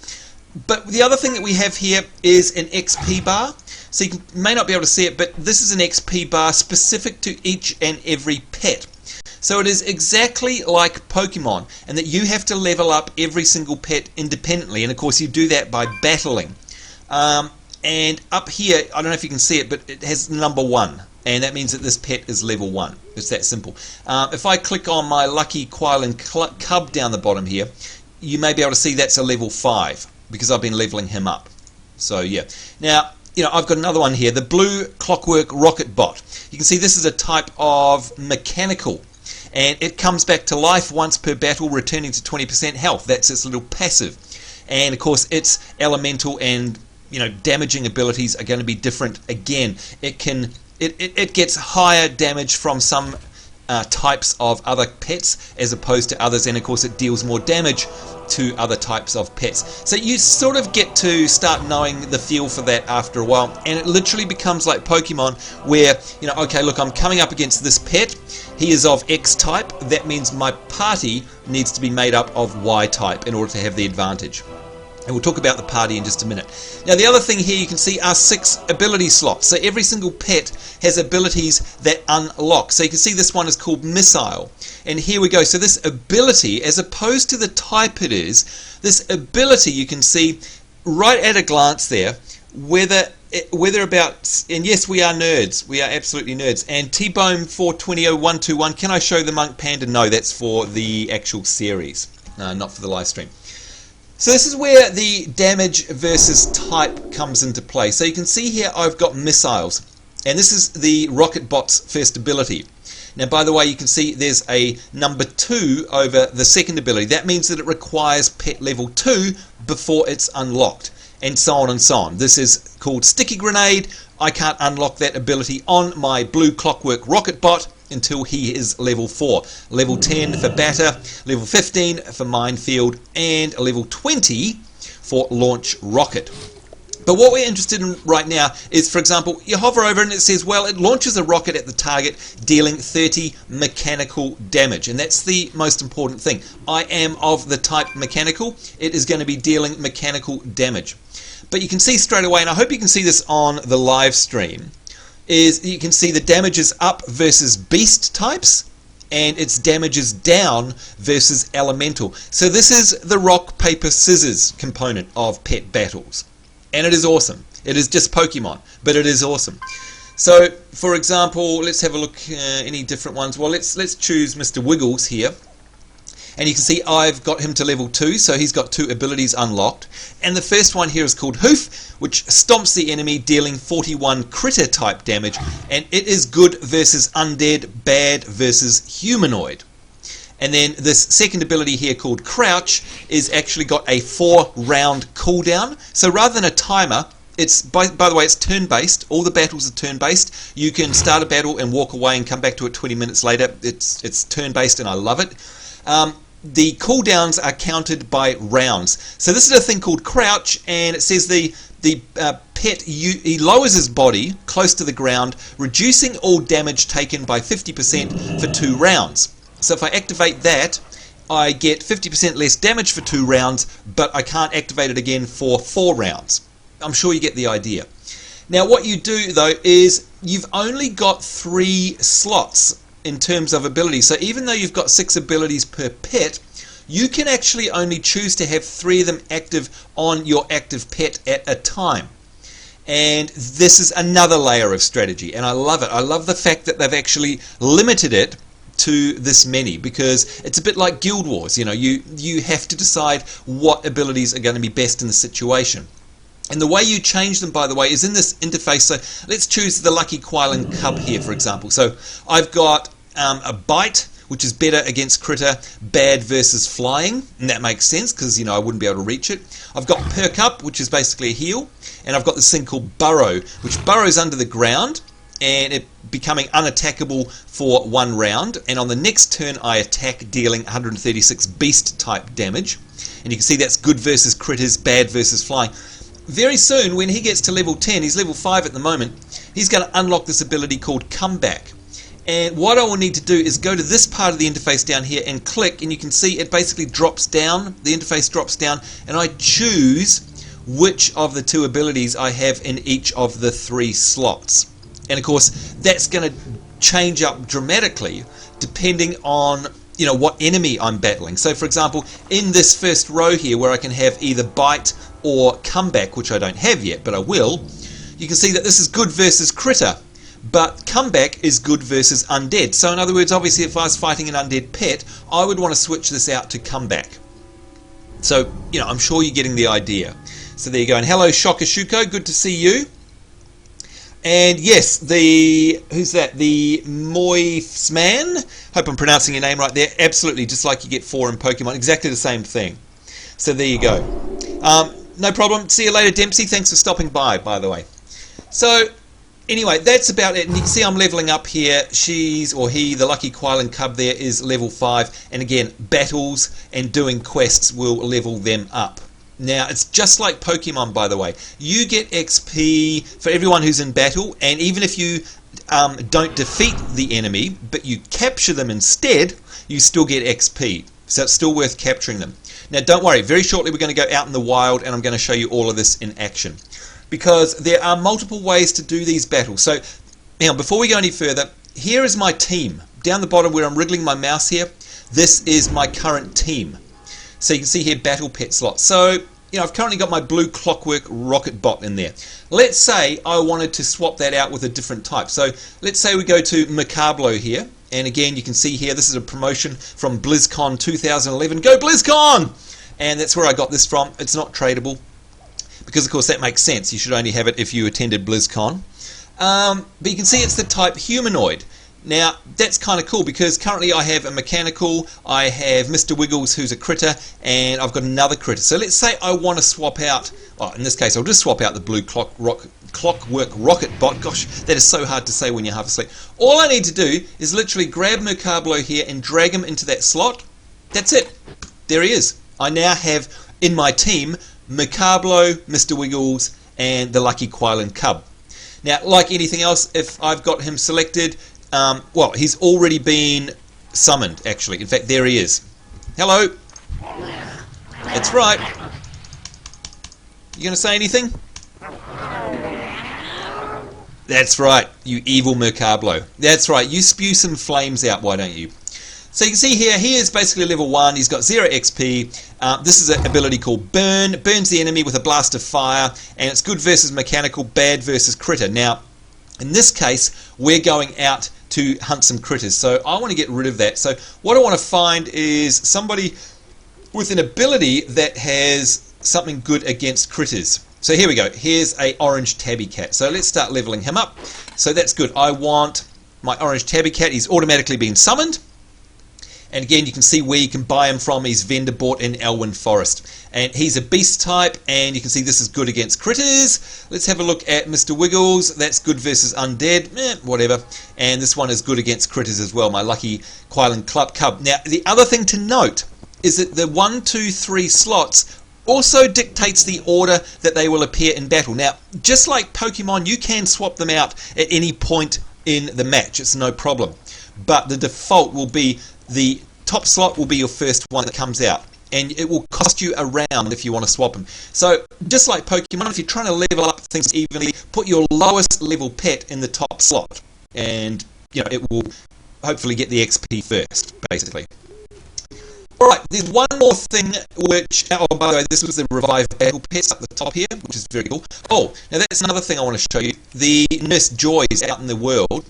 But the other thing that we have here is an XP bar. So you may not be able to see it, but this is an XP bar specific to each and every pet. So it is exactly like Pokemon, and that you have to level up every single pet independently. And of course you do that by battling. And up here, I don't know if you can see it, but it has number 1. And that means that this pet is level 1. It's that simple. If I click on my Lucky Quailen Cub down the bottom here, you may be able to see that's a level 5, because I've been leveling him up. So yeah. Now, you know, I've got another one here, the Blue Clockwork Rocket Bot. You can see this is a type of mechanical, and it comes back to life once per battle, returning to 20% health. That's its little passive. And of course, its elemental and, you know, damaging abilities are going to be different again. It gets higher damage from some types of other pets as opposed to others, and of course it deals more damage to other types of pets. So you sort of get to start knowing the feel for that after a while, and it literally becomes like Pokemon where, you know, okay, look, I'm coming up against this pet, he is of X type, that means my party needs to be made up of Y type in order to have the advantage. And we'll talk about the party in just a minute. Now, the other thing here you can see are 6 ability slots. So every single pet has abilities that unlock. So you can see this one is called Missile. And here we go. So this ability, as opposed to the type it is, this ability you can see right at a glance there, whether about, and yes, we are nerds. We are absolutely nerds. And T-Bone 420121, can I show the Monk Panda? No, that's for the actual series, not for the live stream. So this is where the damage versus type comes into play. So you can see here I've got missiles, and this is the rocket bot's first ability. Now, by the way, you can see there's a number 2 over the second ability. That means that it requires pet level 2 before it's unlocked, and so on and so on. This is called Sticky Grenade. I can't unlock that ability on my Blue Clockwork Rocket Bot until he is level 4. Level 10 for Batter, level 15 for Minefield, and level 20 for Launch Rocket. But what we're interested in right now is, for example, you hover over and it says, well, it launches a rocket at the target, dealing 30 mechanical damage. And that's the most important thing. I am of the type mechanical. It is going to be dealing mechanical damage. But you can see straight away, and I hope you can see this on the live stream, is you can see the damage is up versus beast types, and its damage is down versus elemental. So this is the rock, paper, scissors component of pet battles. And it is awesome. It is just Pokemon, but it is awesome. So, for example, let's have a look any different ones. Well, let's choose Mr. Wiggles here. And you can see I've got him to level 2, so he's got 2 abilities unlocked. And the first one here is called Hoof, which stomps the enemy, dealing 41 critter type damage. And it is good versus undead, bad versus humanoid. And then this second ability here called Crouch is actually got a 4-round cooldown. So rather than a timer, it's by the way, it's turn-based. All the battles are turn-based. You can start a battle and walk away and come back to it 20 minutes later. It's turn-based, and I love it. The cooldowns are counted by rounds. So this is a thing called Crouch, and it says the pet, he lowers his body close to the ground, reducing all damage taken by 50% for 2 rounds. So if I activate that, I get 50% less damage for 2 rounds, but I can't activate it again for 4 rounds. I'm sure you get the idea. Now what you do though is you've only got 3 slots in terms of abilities. So even though you've got 6 abilities per pet, you can actually only choose to have 3 of them active on your active pet at a time. And this is another layer of strategy, and I love it. I love the fact that they've actually limited it to this many, because it's a bit like Guild Wars. You know, you have to decide what abilities are going to be best in the situation. And the way you change them, by the way, is in this interface. So let's choose the Lucky Quailen Cub here, for example. So I've got a bite, which is better against critter, bad versus flying, and that makes sense because, you know, I wouldn't be able to reach it. I've got perk up, which is basically a heal, and I've got this thing called burrow, which burrows under the ground, and it becoming unattackable for 1 round, and on the next turn I attack, dealing 136 beast type damage. And you can see that's good versus critters, bad versus flying. Very soon, when he gets to level 10, he's level 5 at the moment, he's going to unlock this ability called Comeback. And what I will need to do is go to this part of the interface down here and click, and you can see it basically drops down, the interface drops down, and I choose which of the 2 abilities I have in each of the 3 slots. And of course, that's going to change up dramatically depending on, you know, what enemy I'm battling. So for example, in this first row here where I can have either bite or comeback, which I don't have yet, but I will, you can see that this is good versus critter, but comeback is good versus undead. So in other words, obviously if I was fighting an undead pet, I would want to switch this out to comeback. So, you know, I'm sure you're getting the idea. So there you go. And hello Shokashuko, good to see you. And yes, who's that? The Moifsman. Hope I'm pronouncing your name right there. Absolutely, just like you get 4 in Pokemon, exactly the same thing. So there you go. No problem. See you later, Dempsey. Thanks for stopping by the way. So anyway, that's about it. And you can see I'm leveling up here. She's, or he, the Lucky Quailen Cub there is level 5. And again, battles and doing quests will level them up. Now, it's just like Pokemon, by the way. You get XP for everyone who's in battle, and even if you don't defeat the enemy, but you capture them instead, you still get XP. So it's still worth capturing them. Now, don't worry. Very shortly, we're going to go out in the wild, and I'm going to show you all of this in action. Because there are multiple ways to do these battles. So, now, before we go any further, here is my team. Down the bottom where I'm wriggling my mouse here, this is my current team. So you can see here battle pet slots. So, you know, I've currently got my blue Clockwork Rocket Bot in there. Let's say I wanted to swap that out with a different type. So let's say we go to Macablo here. And again, you can see here, this is a promotion from BlizzCon 2011. Go BlizzCon! And that's where I got this from. It's not tradable. Because, of course, that makes sense. You should only have it if you attended BlizzCon. But you can see it's the type humanoid. Now, that's kind of cool because currently I have a mechanical, I have Mr. Wiggles who's a critter, and I've got another critter. So let's say I want to swap out, well, in this case I'll just swap out the blue Clockwork Rocket Bot. Gosh, that is so hard to say when you're half asleep. All I need to do is literally grab Macablo here and drag him into that slot. That's it. There he is. I now have in my team Macablo, Mr. Wiggles, and the Lucky Quailen Cub. Now, like anything else, if I've got him selected, well, he's already been summoned, actually. In fact, there he is. Hello. That's right. You going to say anything? That's right, you evil Macablo. That's right, you spew some flames out, why don't you? So you can see here, he is basically level 1, he's got 0 XP. This is an ability called Burn. Burns the enemy with a blast of fire, and it's good versus mechanical, bad versus critter. Now, in this case, we're going out to hunt some critters, so I want to get rid of that. So what I want to find is somebody with an ability that has something good against critters. So here we go, here's a orange tabby cat. So let's start leveling him up. So that's good. I want my orange tabby cat, he's automatically been summoned. And again, you can see where you can buy him from. He's vendor bought in Elwyn Forest. And he's a beast type, and you can see this is good against critters. Let's have a look at Mr. Wiggles. That's good versus undead. Whatever. And this one is good against critters as well, my Lucky Quailen Cub. Now, the other thing to note is that the 1, 2, 3 slots also dictates the order that they will appear in battle. Now, just like Pokemon, you can swap them out at any point in the match. It's no problem. But the default will be the top slot will be your first one that comes out. and it will cost you a round if you want to swap them. So just like Pokemon, if you're trying to level up things evenly, put your lowest level pet in the top slot, and it will hopefully get the XP first, basically. Alright, there's one more thing which, oh by the way, this was the revived battle pets up the top here, which is very cool. Oh, now that's another thing I want to show you. The Nurse Joys out in the world.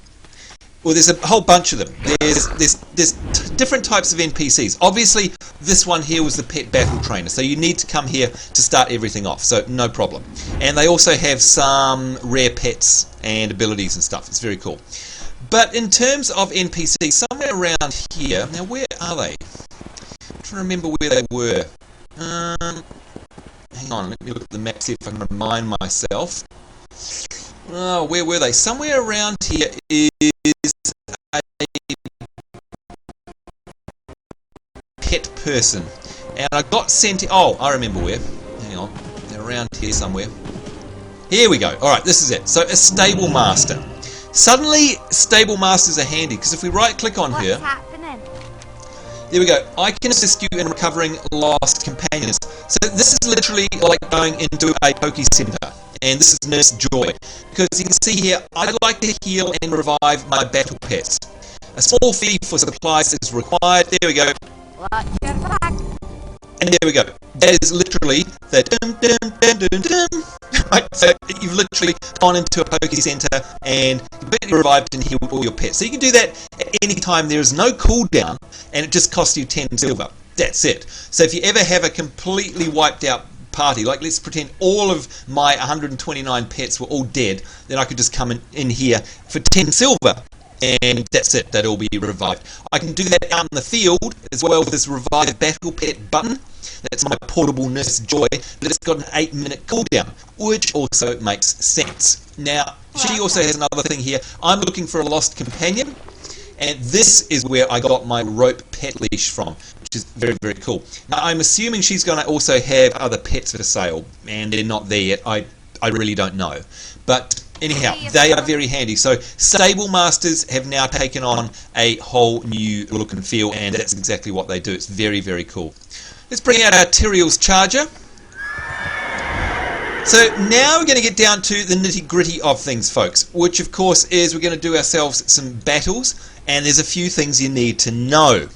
Well, there's a whole bunch of them. There's different types of NPCs. Obviously, this one here was the pet battle trainer, so you need to come here to start everything off, so no problem. And they also have some rare pets and abilities and stuff. It's very cool. But in terms of NPCs, somewhere around here, now where are they? I'm trying to remember where they were. Hang on, let me look at the map, see if I can remind myself. Oh, where were they? Somewhere around here is a pet person. And I got sent... Oh, I remember where. Hang on. They're around here somewhere. Here we go. Alright, this is it. So, a stable master. Suddenly, stable masters are handy, because if we right-click on her... What's happening? There we go. I can assist you in recovering lost companions. So this is literally like going into a Poke Center. And this is Nurse Joy. Because you can see here, I'd like to heal and revive my battle pets. A small fee for supplies is required. There we go. Watch your back. And there we go. That is literally the dum dum dum dum dum. Right, so you've literally gone into a Poke Center and completely revived and healed all your pets. So you can do that at any time. There is no cooldown, and it just costs you 10 silver. That's it. So if you ever have a completely wiped out party, like let's pretend all of my 129 pets were all dead, then I could just come in here for 10 silver. And that's it, that'll be revived. I can do that out in the field as well with this revive battle pet button. That's my portable Nurse Joy, but it's got an 8-minute cooldown, which also makes sense. Now, she also has another thing here. I'm looking for a lost companion, and this is where I got my rope pet leash from, which is very, very cool. Now, I'm assuming she's going to also have other pets for sale, and they're not there yet. I really don't know. But anyhow, they are very handy. So stable masters have now taken on a whole new look and feel, and that's exactly what they do. It's very, very cool. Let's bring out our Tyrael's charger. So now we're going to get down to the nitty-gritty of things, folks, which of course is we're going to do ourselves some battles, and there's a few things you need to know.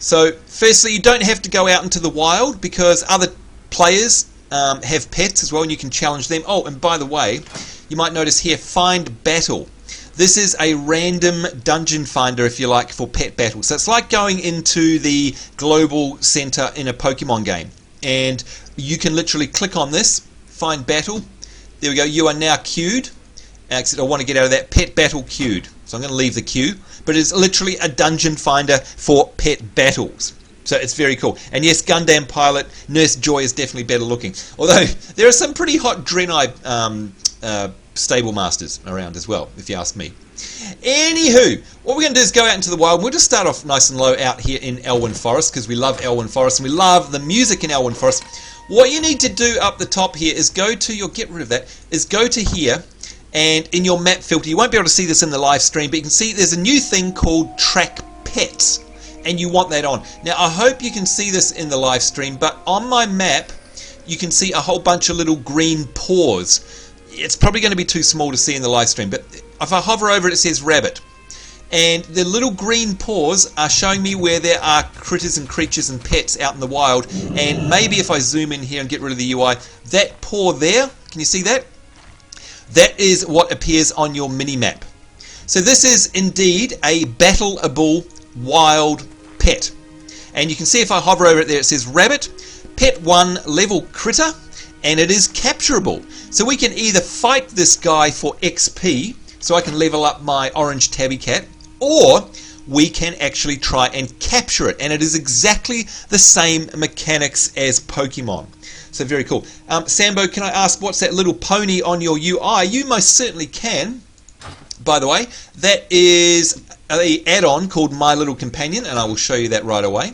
So firstly, you don't have to go out into the wild because other players have pets as well, and you can challenge them. Oh, and by the way, you might notice here, find battle. This is a random dungeon finder, if you like, for pet battles. So it's like going into the global center in a Pokemon game. And you can literally click on this, find battle. There we go, you are now queued. Exit, I want to get out of that, pet battle queued. So I'm going to leave the queue. But it's literally a dungeon finder for pet battles. So it's very cool. And yes, Gundam Pilot, Nurse Joy is definitely better looking. Although, there are some pretty hot Draenei stable masters around as well, if you ask me. Anywho, what we're going to do is go out into the wild. We'll just start off nice and low out here in Elwyn Forest, because we love Elwyn Forest, and we love the music in Elwyn Forest. What you need to do up the top here is go to your, get rid of that, is go to here, and in your map filter, you won't be able to see this in the live stream, but you can see there's a new thing called Track Pets. And you want that on. Now I hope you can see this in the live stream, but on my map you can see a whole bunch of little green paws. It's probably going to be too small to see in the live stream, but if I hover over it, it says rabbit. And the little green paws are showing me where there are critters and creatures and pets out in the wild. And maybe if I zoom in here and get rid of the UI, that paw there, can you see that? That is what appears on your mini-map. So this is indeed a battleable wild pet, and you can see if I hover over it there, it says rabbit, pet 1 level critter, and it is capturable. So we can either fight this guy for XP, so I can level up my orange tabby cat, or we can actually try and capture it, and it is exactly the same mechanics as Pokemon. So very cool. Sambo, can I ask, what's that little pony on your UI? You most certainly can. By the way, that is an add-on called My Little Companion, and I will show you that right away.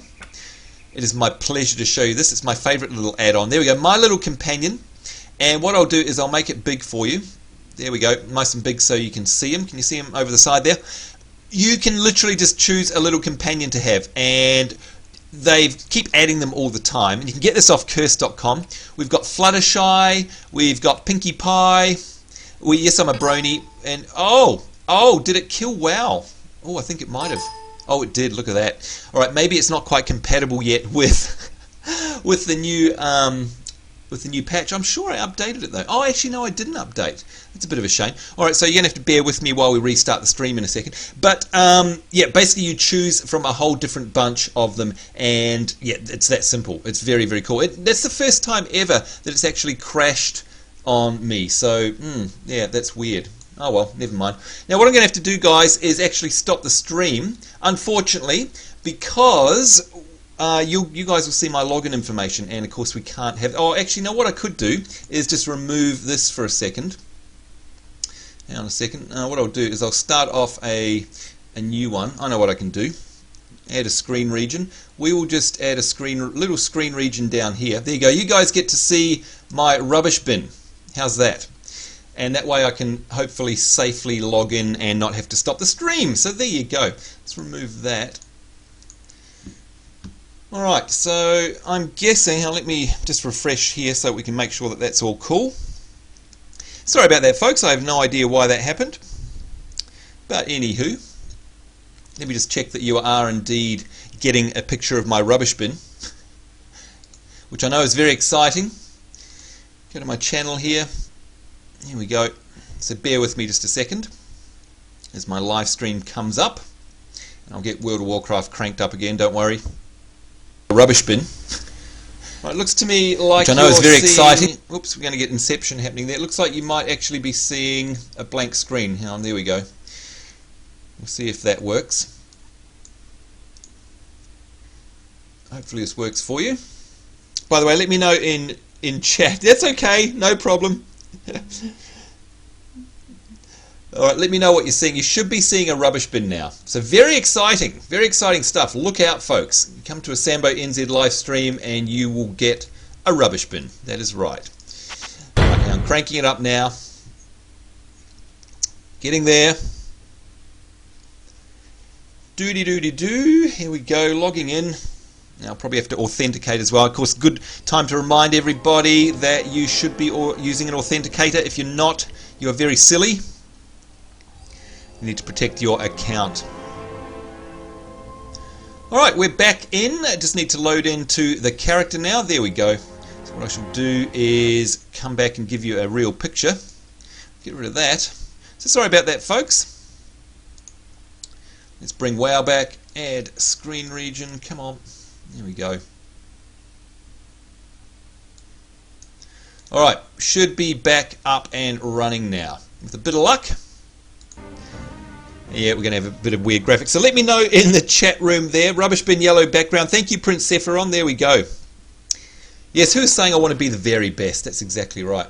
It is my pleasure to show you this. It's my favorite little add-on. There we go, My Little Companion. And what I'll do is I'll make it big for you. There we go, nice and big so you can see him. Can you see him over the side there? You can literally just choose a little companion to have, and they keep adding them all the time, and you can get this off curse.com. We've got Fluttershy, we've got Pinkie Pie, yes, I'm a brony, and oh, did it kill WoW? Oh, I think it might have. Oh, it did. Look at that. All right, maybe it's not quite compatible yet with with the new patch. I'm sure I updated it though. Oh, actually no, I didn't update. That's a bit of a shame. All right, so you're gonna have to bear with me while we restart the stream in a second. But yeah, basically you choose from a whole different bunch of them, and yeah, it's that simple. It's very, very cool. That's the first time ever that it's actually crashed on me. So yeah, that's weird. Oh well, never mind. Now what I'm going to have to do, guys, is actually stop the stream, unfortunately, because you guys will see my login information, and of course we can't have... Oh, actually, no, what I could do is just remove this for a second. Hang on a second. What I'll do is I'll start off a new one. I know what I can do. Add a screen region. We will just add a little screen region down here. There you go. You guys get to see my rubbish bin. How's that? And that way I can hopefully safely log in and not have to stop the stream. So there you go. Let's remove that. Alright, so I'm guessing, let me just refresh here so we can make sure that that's all cool. Sorry about that, folks. I have no idea why that happened. But anywho, let me just check that you are indeed getting a picture of my rubbish bin, which I know is very exciting. Go to my channel here. Here we go. So bear with me just a second as my live stream comes up. And I'll get World of Warcraft cranked up again, don't worry. Rubbish bin. Right, it looks to me like, which I know is very exciting. Oops, we're going to get Inception happening there. It looks like you might actually be seeing a blank screen. Hang on, there we go. We'll see if that works. Hopefully this works for you. By the way, let me know in chat. That's okay, no problem. Alright, let me know what you're seeing. You should be seeing a rubbish bin now. So very exciting stuff. Look out, folks. You come to a Sambonz live stream and you will get a rubbish bin. That is right. Alright, now I'm cranking it up now. Getting there. Doody-doody-doo. Here we go, logging in. Now I'll probably have to authenticate as well. Of course, good time to remind everybody that you should be using an authenticator. If you're not, you are very silly. You need to protect your account. Alright, we're back in. I just need to load into the character now. There we go. So what I shall do is come back and give you a real picture. Get rid of that. So sorry about that, folks. Let's bring WoW back. Add screen region. Come on. There we go. Alright, should be back up and running now. With a bit of luck. Yeah, we're going to have a bit of weird graphics. So let me know in the chat room there. Rubbish bin yellow background. Thank you, Prince Sephiron. There we go. Yes, who's saying I want to be the very best? That's exactly right.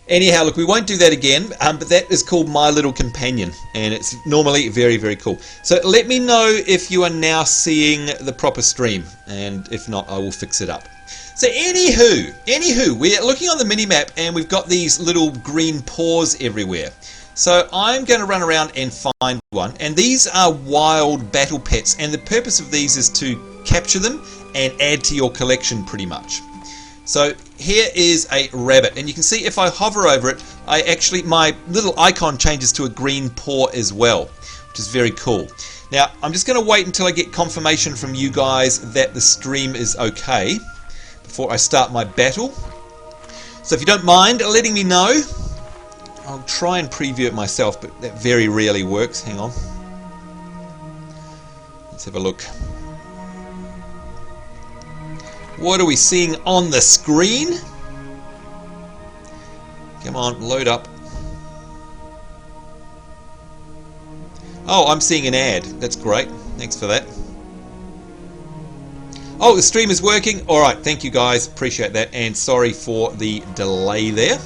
Anyhow, look, we won't do that again, but that is called My Little Companion, and it's normally very, very cool. So let me know if you are now seeing the proper stream, and if not, I will fix it up. So anywho, we're looking on the minimap, and we've got these little green paws everywhere. So I'm going to run around and find one, and these are wild battle pets, and the purpose of these is to capture them and add to your collection pretty much. So here is a rabbit, and you can see if I hover over it, my little icon changes to a green paw as well, which is very cool. Now I'm just going to wait until I get confirmation from you guys that the stream is okay before I start my battle. So if you don't mind letting me know, I'll try and preview it myself, but that very rarely works. Hang on. Let's have a look. What are we seeing on the screen? Come on, load up. Oh, I'm seeing an ad. That's great. Thanks for that. Oh, the stream is working. Alright, thank you guys. Appreciate that. And sorry for the delay there.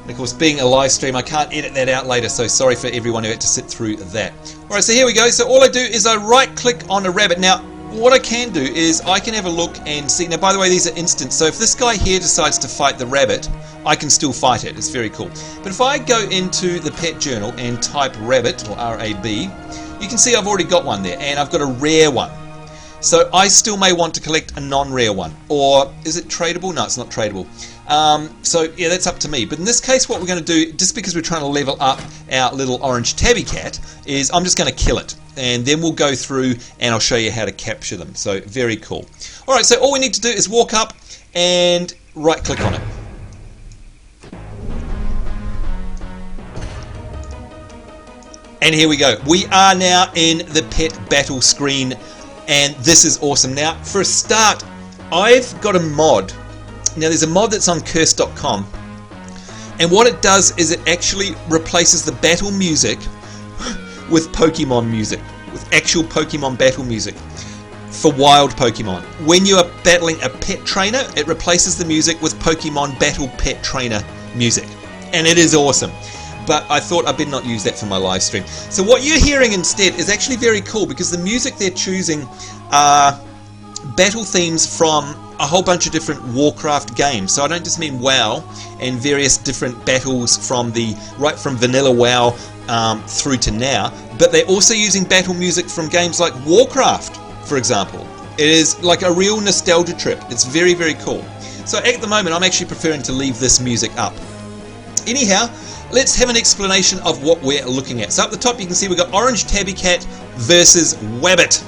And of course, being a live stream, I can't edit that out later, so sorry for everyone who had to sit through that. Alright, so here we go. So all I do is I right click on a rabbit. Now, what I can do is I can have a look and see. Now, by the way, these are instant, so if this guy here decides to fight the rabbit, I can still fight it. It's very cool. But if I go into the pet journal and type rabbit, or R-A-B, you can see I've already got one there, and I've got a rare one. So I still may want to collect a non-rare one. Or is it tradable? No, it's not tradable. So yeah, that's up to me. But in this case, what we're going to do, just because we're trying to level up our little orange tabby cat, is I'm just going to kill it. And then we'll go through and I'll show you how to capture them. So very cool. Alright, so all we need to do is walk up and right click on it. And here we go. We are now in the pet battle screen, and this is awesome. Now, for a start, I've got a mod. Now, there's a mod that's on curse.com, and what it does is it actually replaces the battle music with Pokemon music, with actual Pokemon battle music for wild Pokemon. When you are battling a pet trainer, it replaces the music with Pokemon Battle Pet Trainer music, and it is awesome. But I thought I'd better not use that for my live stream. So what you're hearing instead is actually very cool, because the music they're choosing are battle themes from a whole bunch of different Warcraft games. So I don't just mean WoW and various different battles from right from vanilla WoW through to now, but they're also using battle music from games like Warcraft, for example. It is like a real nostalgia trip. It's very, very cool. So at the moment, I'm actually preferring to leave this music up. Anyhow, let's have an explanation of what we're looking at. So up the top you can see we've got Orange Tabby Cat versus Wabbit.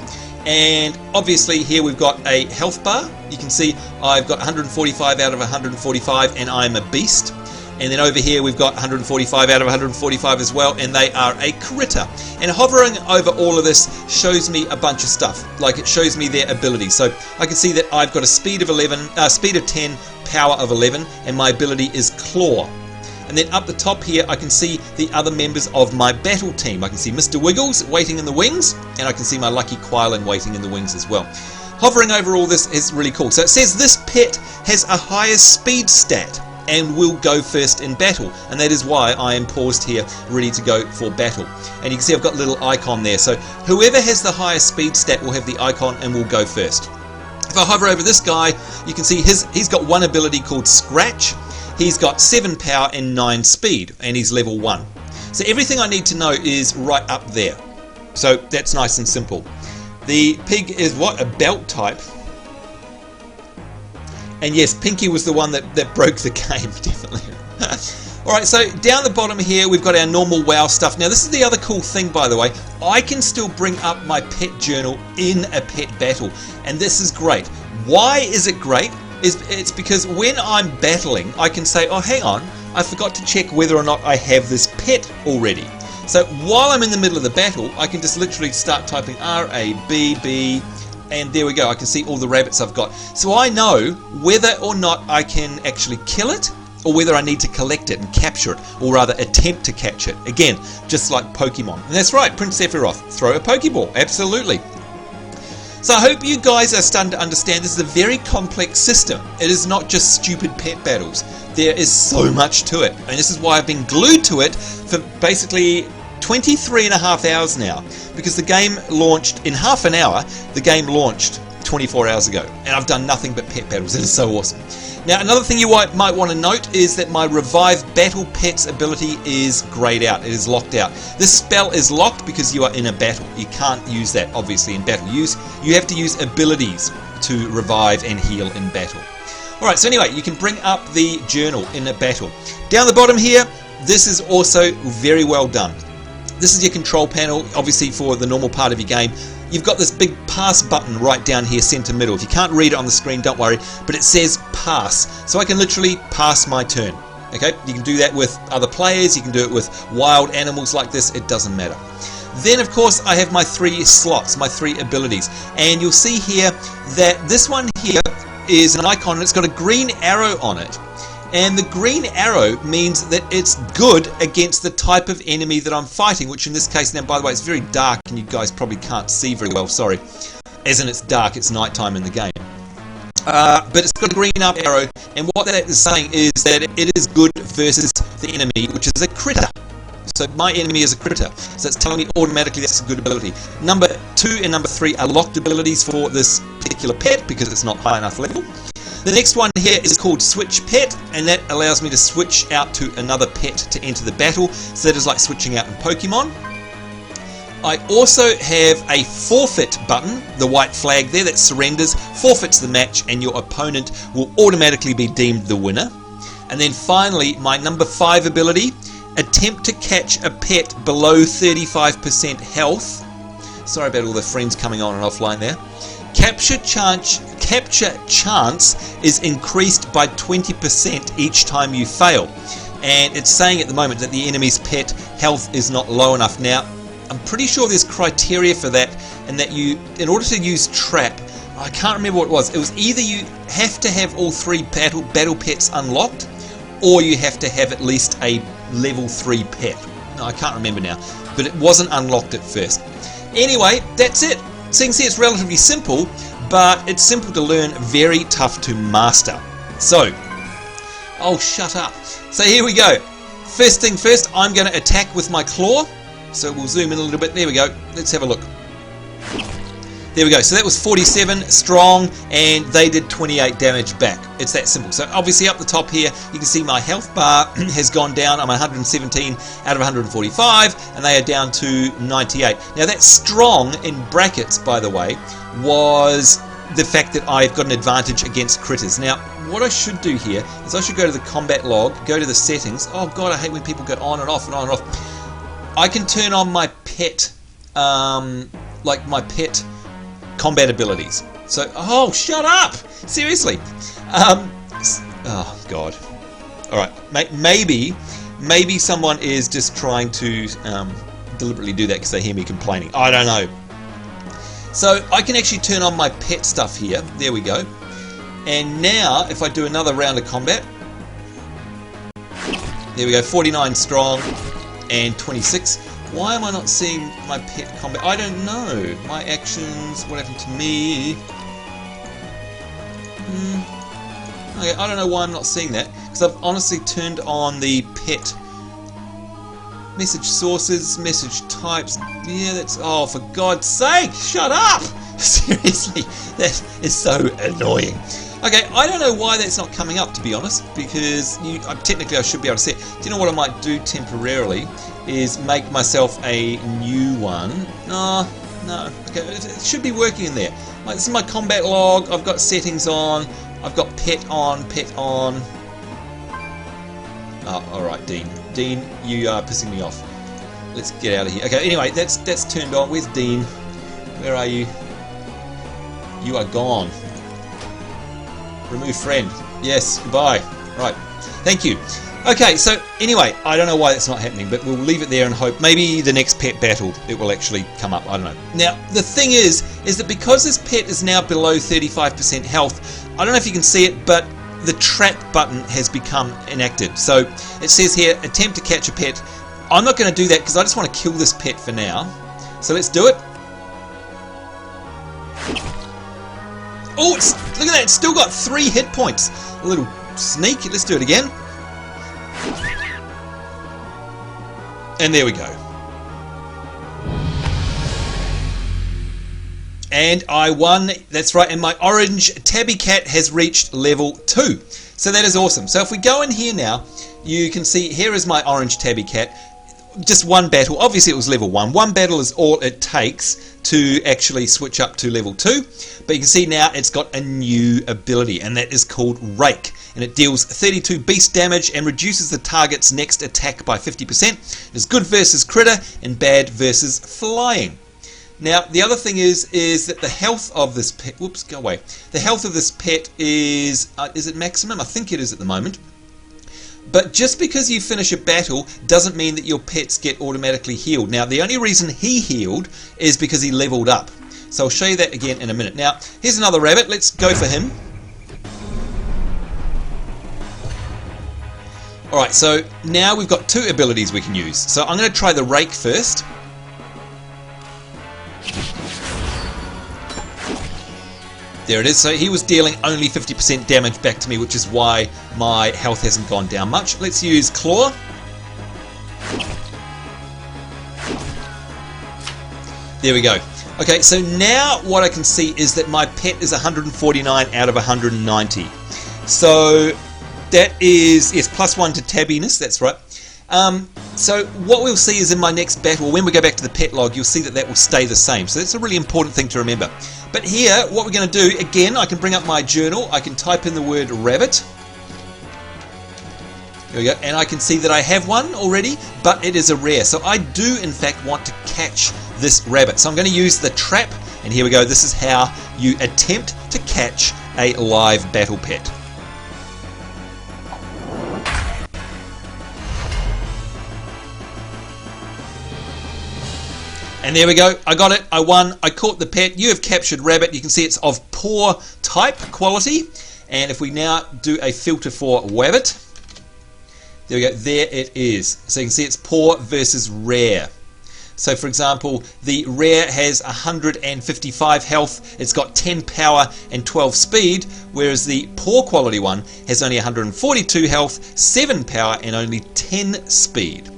And obviously here we've got a health bar. You can see I've got 145 out of 145 and I'm a beast. And then over here we've got 145 out of 145 as well, and they are a critter. And hovering over all of this shows me a bunch of stuff. Like, it shows me their abilities. So I can see that I've got a speed of 10, power of 11, and my ability is Claw. And then up the top here I can see the other members of my battle team. I can see Mr. Wiggles waiting in the wings, and I can see my Lucky Quilin waiting in the wings as well. Hovering over all this is really cool. So it says this pet has a higher speed stat and will go first in battle, and that is why I am paused here ready to go for battle. And you can see I've got a little icon there, so whoever has the highest speed stat will have the icon and will go first. If I hover over this guy, you can see he's got one ability called Scratch. He's got 7 power and 9 speed, and he's level 1. So everything I need to know is right up there. So that's nice and simple. The pig is what? A belt type. And yes, Pinky was the one that broke the game, definitely. Alright, so down the bottom here we've got our normal WoW stuff. Now this is the other cool thing, by the way. I can still bring up my pet journal in a pet battle, and this is great. Why is it great? It's because when I'm battling, I can say, oh hang on, I forgot to check whether or not I have this pet already. So while I'm in the middle of the battle, I can just literally start typing R-A-B-B, and there we go, I can see all the rabbits I've got. So I know whether or not I can actually kill it, or whether I need to collect it and capture it, or rather attempt to catch it. Again, just like Pokemon. And that's right, Prince Sephiroth, throw a Pokeball, absolutely. So I hope you guys are starting to understand this is a very complex system. It is not just stupid pet battles. There is so much to it. And this is why I've been glued to it for basically 23.5 hours now. Because the game launched in half an hour. The game launched 24 hours ago. And I've done nothing but pet battles. It is so awesome. Now another thing you might want to note is that my Revive Battle Pets ability is grayed out. It is locked out. This spell is locked because you are in a battle. You can't use that obviously in battle. You have to use abilities to revive and heal in battle. Alright, so anyway, you can bring up the journal in a battle. Down the bottom here, this is also very well done. This is your control panel, obviously for the normal part of your game. You've got this big pass button right down here center middle. If you can't read it on the screen, don't worry, but it says pass. So I can literally pass my turn. Okay, you can do that with other players, you can do it with wild animals like this, it doesn't matter. Then of course I have my 3 slots, my 3 abilities, and you'll see here that this one here is an icon and it's got a green arrow on it. And the green arrow means that it's good against the type of enemy that I'm fighting, which in this case, now by the way, it's very dark and you guys probably can't see very well, sorry. As in it's dark, it's nighttime in the game. But it's got a green up arrow, and what that is saying is that it is good versus the enemy, which is a critter. So my enemy is a critter, so it's telling me automatically that's a good ability. Number 2 and number 3 are locked abilities for this particular pet because it's not high enough level. The next one here is called Switch Pet, and that allows me to switch out to another pet to enter the battle. So that is like switching out in Pokemon. I also have a forfeit button, the white flag there that surrenders, forfeits the match, and your opponent will automatically be deemed the winner. And then finally, my number 5 ability, attempt to catch a pet below 35% health. Sorry about all the friends coming on and offline there. Capture chance is increased by 20% each time you fail. And it's saying at the moment that the enemy's pet health is not low enough. Now, I'm pretty sure there's criteria for that, and that you, in order to use trap, I can't remember what it was. It was either you have to have all 3 battle pets unlocked, or you have to have at least a level 3 pet. No, I can't remember now, but it wasn't unlocked at first. Anyway, that's it. So you can see it's relatively simple, but it's simple to learn, very tough to master. So, oh, shut up. So here we go. First thing first, I'm going to attack with my claw. So we'll zoom in a little bit. There we go. Let's have a look. There we go. So that was 47 strong, and they did 28 damage back. It's that simple. So obviously up the top here, you can see my health bar has gone down. I'm 117 out of 145, and they are down to 98. Now that strong in brackets, by the way, was the fact that I've got an advantage against critters. Now, what I should do here is I should go to the combat log, go to the settings. Oh God, I hate when people go on and off and on and off. I can turn on my pet, like my pet combat abilities. So, oh, shut up! Seriously. Oh God. All right. Maybe someone is just trying to deliberately do that because they hear me complaining. I don't know. So I can actually turn on my pet stuff here. There we go. And now, if I do another round of combat, there we go. 49 strong. And 26. Why am I not seeing my pet combat? I don't know. My actions, what happened to me? Okay, I don't know why I'm not seeing that, because I've honestly turned on the pet message sources, message types. Yeah, that's, oh, for God's sake, shut up! Seriously, that is so annoying. Okay, I don't know why that's not coming up, to be honest, because technically I should be able to see it. Do you know what I might do temporarily? Is make myself a new one. No, okay, it should be working in there. Like, this is my combat log, I've got settings on, I've got pet on. Oh, alright, Dean. Dean, you are pissing me off. Let's get out of here. Okay, anyway, that's turned on. Where's Dean? Where are you? You are gone. Remove friend. Yes, goodbye. Right, thank you. Okay, so anyway, I don't know why that's not happening, but we'll leave it there and hope maybe the next pet battle it will actually come up. I don't know. Now, the thing is that because this pet is now below 35% health, I don't know if you can see it, but the trap button has become inactive. So it says here, attempt to catch a pet. I'm not going to do that because I just want to kill this pet for now. So let's do it. Oh, look at that, it's still got 3 hit points. A little sneak. Let's do it again. And there we go. And I won, that's right, and my orange tabby cat has reached level 2. So that is awesome. So if we go in here now, you can see here is my orange tabby cat. Just one battle, obviously it was level 1. One battle is all it takes to actually switch up to level 2. But you can see now it's got a new ability, and that is called Rake. And it deals 32 beast damage and reduces the target's next attack by 50%. It's good versus critter and bad versus flying. Now, the other thing is that the health of this pet... Whoops, go away. The health of this pet is it maximum? I think it is at the moment. But just because you finish a battle doesn't mean that your pets get automatically healed. Now, the only reason he healed is because he leveled up. So I'll show you that again in a minute. Now, here's another rabbit. Let's go for him. Alright, so now we've got 2 abilities we can use. So I'm going to try the Rake first. There it is. So he was dealing only 50% damage back to me, which is why my health hasn't gone down much. Let's use Claw. There we go. Okay, so now what I can see is that my pet is 149 out of 190. So that is, yes, +1 to tabbiness, that's right. So what we'll see is in my next battle, when we go back to the pet log, you'll see that that will stay the same. So that's a really important thing to remember. But here, what we're going to do, again, I can bring up my journal. I can type in the word rabbit. There we go. And I can see that I have one already, but it is a rare. So I do, in fact, want to catch this rabbit. So I'm going to use the trap. And here we go. This is how you attempt to catch a live battle pet. And there we go, I got it, I won, I caught the pet. You have captured rabbit. You can see it's of poor type quality. And if we now do a filter for wabbit, there we go, there it is. So you can see it's poor versus rare. So for example, the rare has 155 health, it's got 10 power and 12 speed, whereas the poor quality one has only 142 health, 7 power and only 10 speed.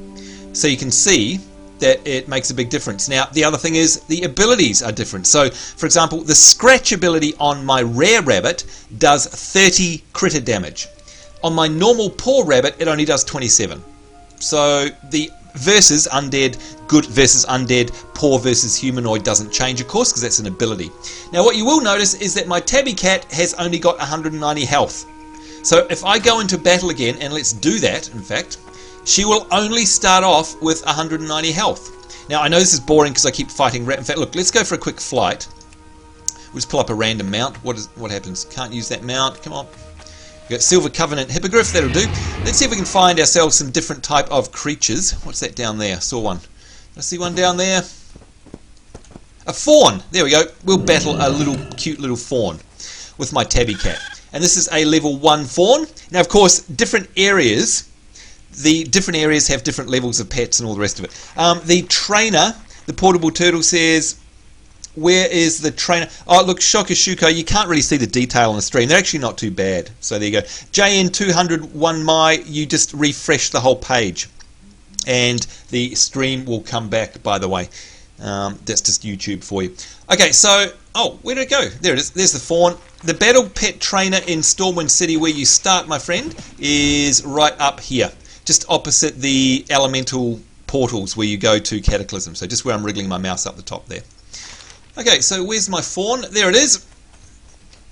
So you can see that it makes a big difference. Now, the other thing is the abilities are different. So, for example, the scratch ability on my rare rabbit does 30 critter damage. On my normal poor rabbit, it only does 27. So, the versus undead, good versus undead, poor versus humanoid doesn't change, of course, because that's an ability. Now, what you will notice is that my tabby cat has only got 190 health. So, if I go into battle again, and let's do that, in fact, she will only start off with 190 health. Now, I know this is boring because I keep fighting rat. In fact, look, let's go for a quick flight. We'll just pull up a random mount. What happens? Can't use that mount. Come on. We've got Silver Covenant Hippogriff. That'll do. Let's see if we can find ourselves some different type of creatures. What's that down there? Saw one. I see one down there. A fawn. There we go. We'll battle a little cute little fawn with my tabby cat. And this is a level 1 fawn. Now, of course, different areas. The different areas have different levels of pets and all the rest of it. The trainer, the portable turtle says, where is the trainer? Oh, look, Shokashuko, you can't really see the detail on the stream. They're actually not too bad. So there you go. JN201 Mai, you just refresh the whole page. And the stream will come back, by the way. That's just YouTube for you. Okay, so, oh, where did it go? There it is. There's the fawn. The battle pet trainer in Stormwind City, where you start, my friend, is right up here. Just opposite the elemental portals where you go to Cataclysm. So just where I'm wriggling my mouse up the top there. Okay, so where's my fawn? There it is.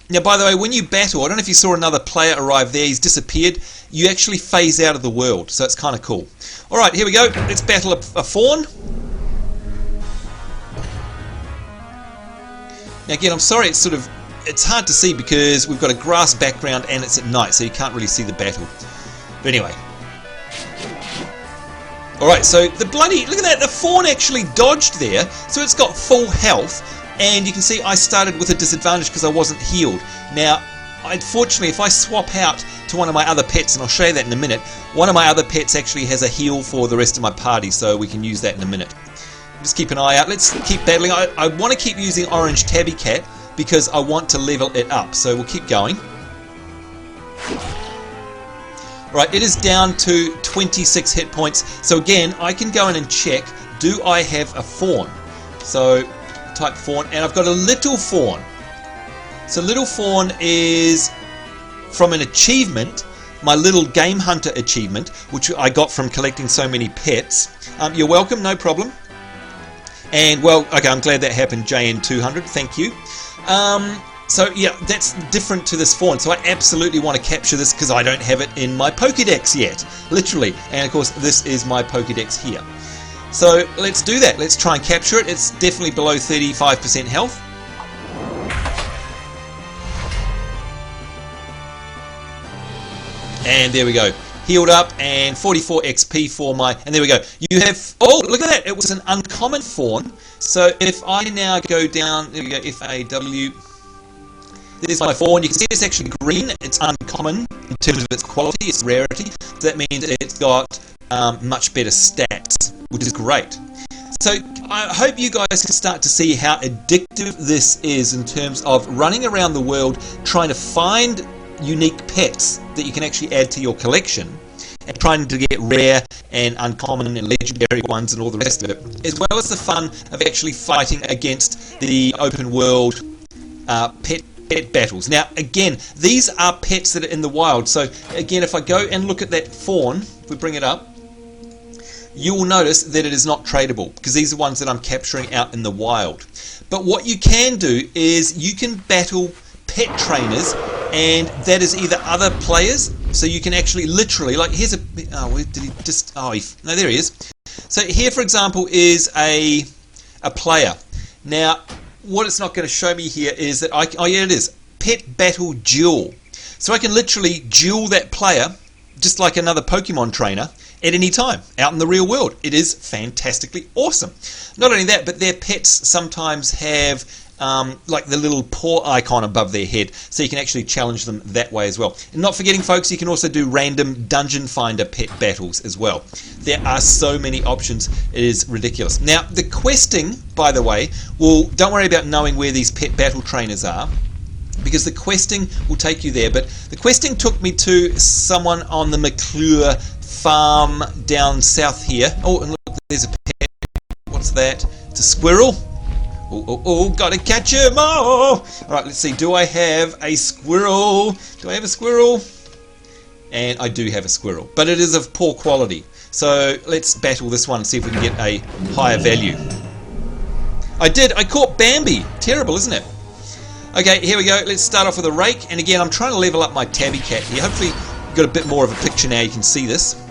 Now, by the way, when you battle, I don't know if you saw another player arrive there. He's disappeared. You actually phase out of the world, so it's kind of cool. All right, here we go. Let's battle a fawn. Now, again, I'm sorry, it's hard to see because we've got a grass background and it's at night, so you can't really see the battle. But anyway. Alright, so look at that, the fawn actually dodged there, so it's got full health, and you can see I started with a disadvantage because I wasn't healed. Now, unfortunately, if I swap out to one of my other pets, and I'll show you that in a minute, one of my other pets actually has a heal for the rest of my party, so we can use that in a minute. Just keep an eye out, let's keep battling. I want to keep using Orange Tabby Cat because I want to level it up, so we'll keep going. Right, it is down to 26 hit points. So again, I can go in and check, do I have a fawn? So type fawn, and I've got a little fawn. So little fawn is from an achievement, my little game hunter achievement, which I got from collecting so many pets. You're welcome, no problem. And well, okay, I'm glad that happened, JN200, thank you. So yeah, that's different to this fawn. So I absolutely want to capture this because I don't have it in my Pokédex yet, literally. And of course, this is my Pokédex here. So let's do that. Let's try and capture it. It's definitely below 35% health. And there we go. Healed up and 44 XP for my... And there we go. You have... Oh, look at that. It was an uncommon fawn. So if I now go down... There we go. FAW... There's my fawn. You can see it's actually green. It's uncommon in terms of its quality, its rarity. So that means it's got much better stats, which is great. So I hope you guys can start to see how addictive this is in terms of running around the world trying to find unique pets that you can actually add to your collection and trying to get rare and uncommon and legendary ones and all the rest of it, as well as the fun of actually fighting against the open world pet battles. Now again, these are pets that are in the wild, so again, if I go and look at that fawn, if we bring it up, you will notice that it is not tradable because these are ones that I'm capturing out in the wild. But what you can do is you can battle pet trainers, and that is either other players, so you can actually literally, like here's a, oh, where did he just, oh, no, there he is. So here, for example, is a player. Now, what it's not going to show me here is that oh yeah, it is pet battle duel. So I can literally duel that player just like another Pokemon trainer at any time out in the real world. It is fantastically awesome. Not only that, but their pets sometimes have like the little paw icon above their head, so you can actually challenge them that way as well. And not forgetting, folks, you can also do random dungeon finder pet battles as well. There are so many options, it is ridiculous. Now, the questing, by the way, don't worry about knowing where these pet battle trainers are, because the questing will take you there. But the questing took me to someone on the McClure farm down south here. Oh, and look, there's a pet. What's that? It's a squirrel. Oh, gotta catch him! Oh! Alright, let's see. Do I have a squirrel? Do I have a squirrel? And I do have a squirrel, but it is of poor quality. So let's battle this one and see if we can get a higher value. I did. I caught Bambi. Terrible, isn't it? Okay, here we go. Let's start off with a rake. And again, I'm trying to level up my tabby cat here. Hopefully, you've got a bit more of a picture now. You can see this.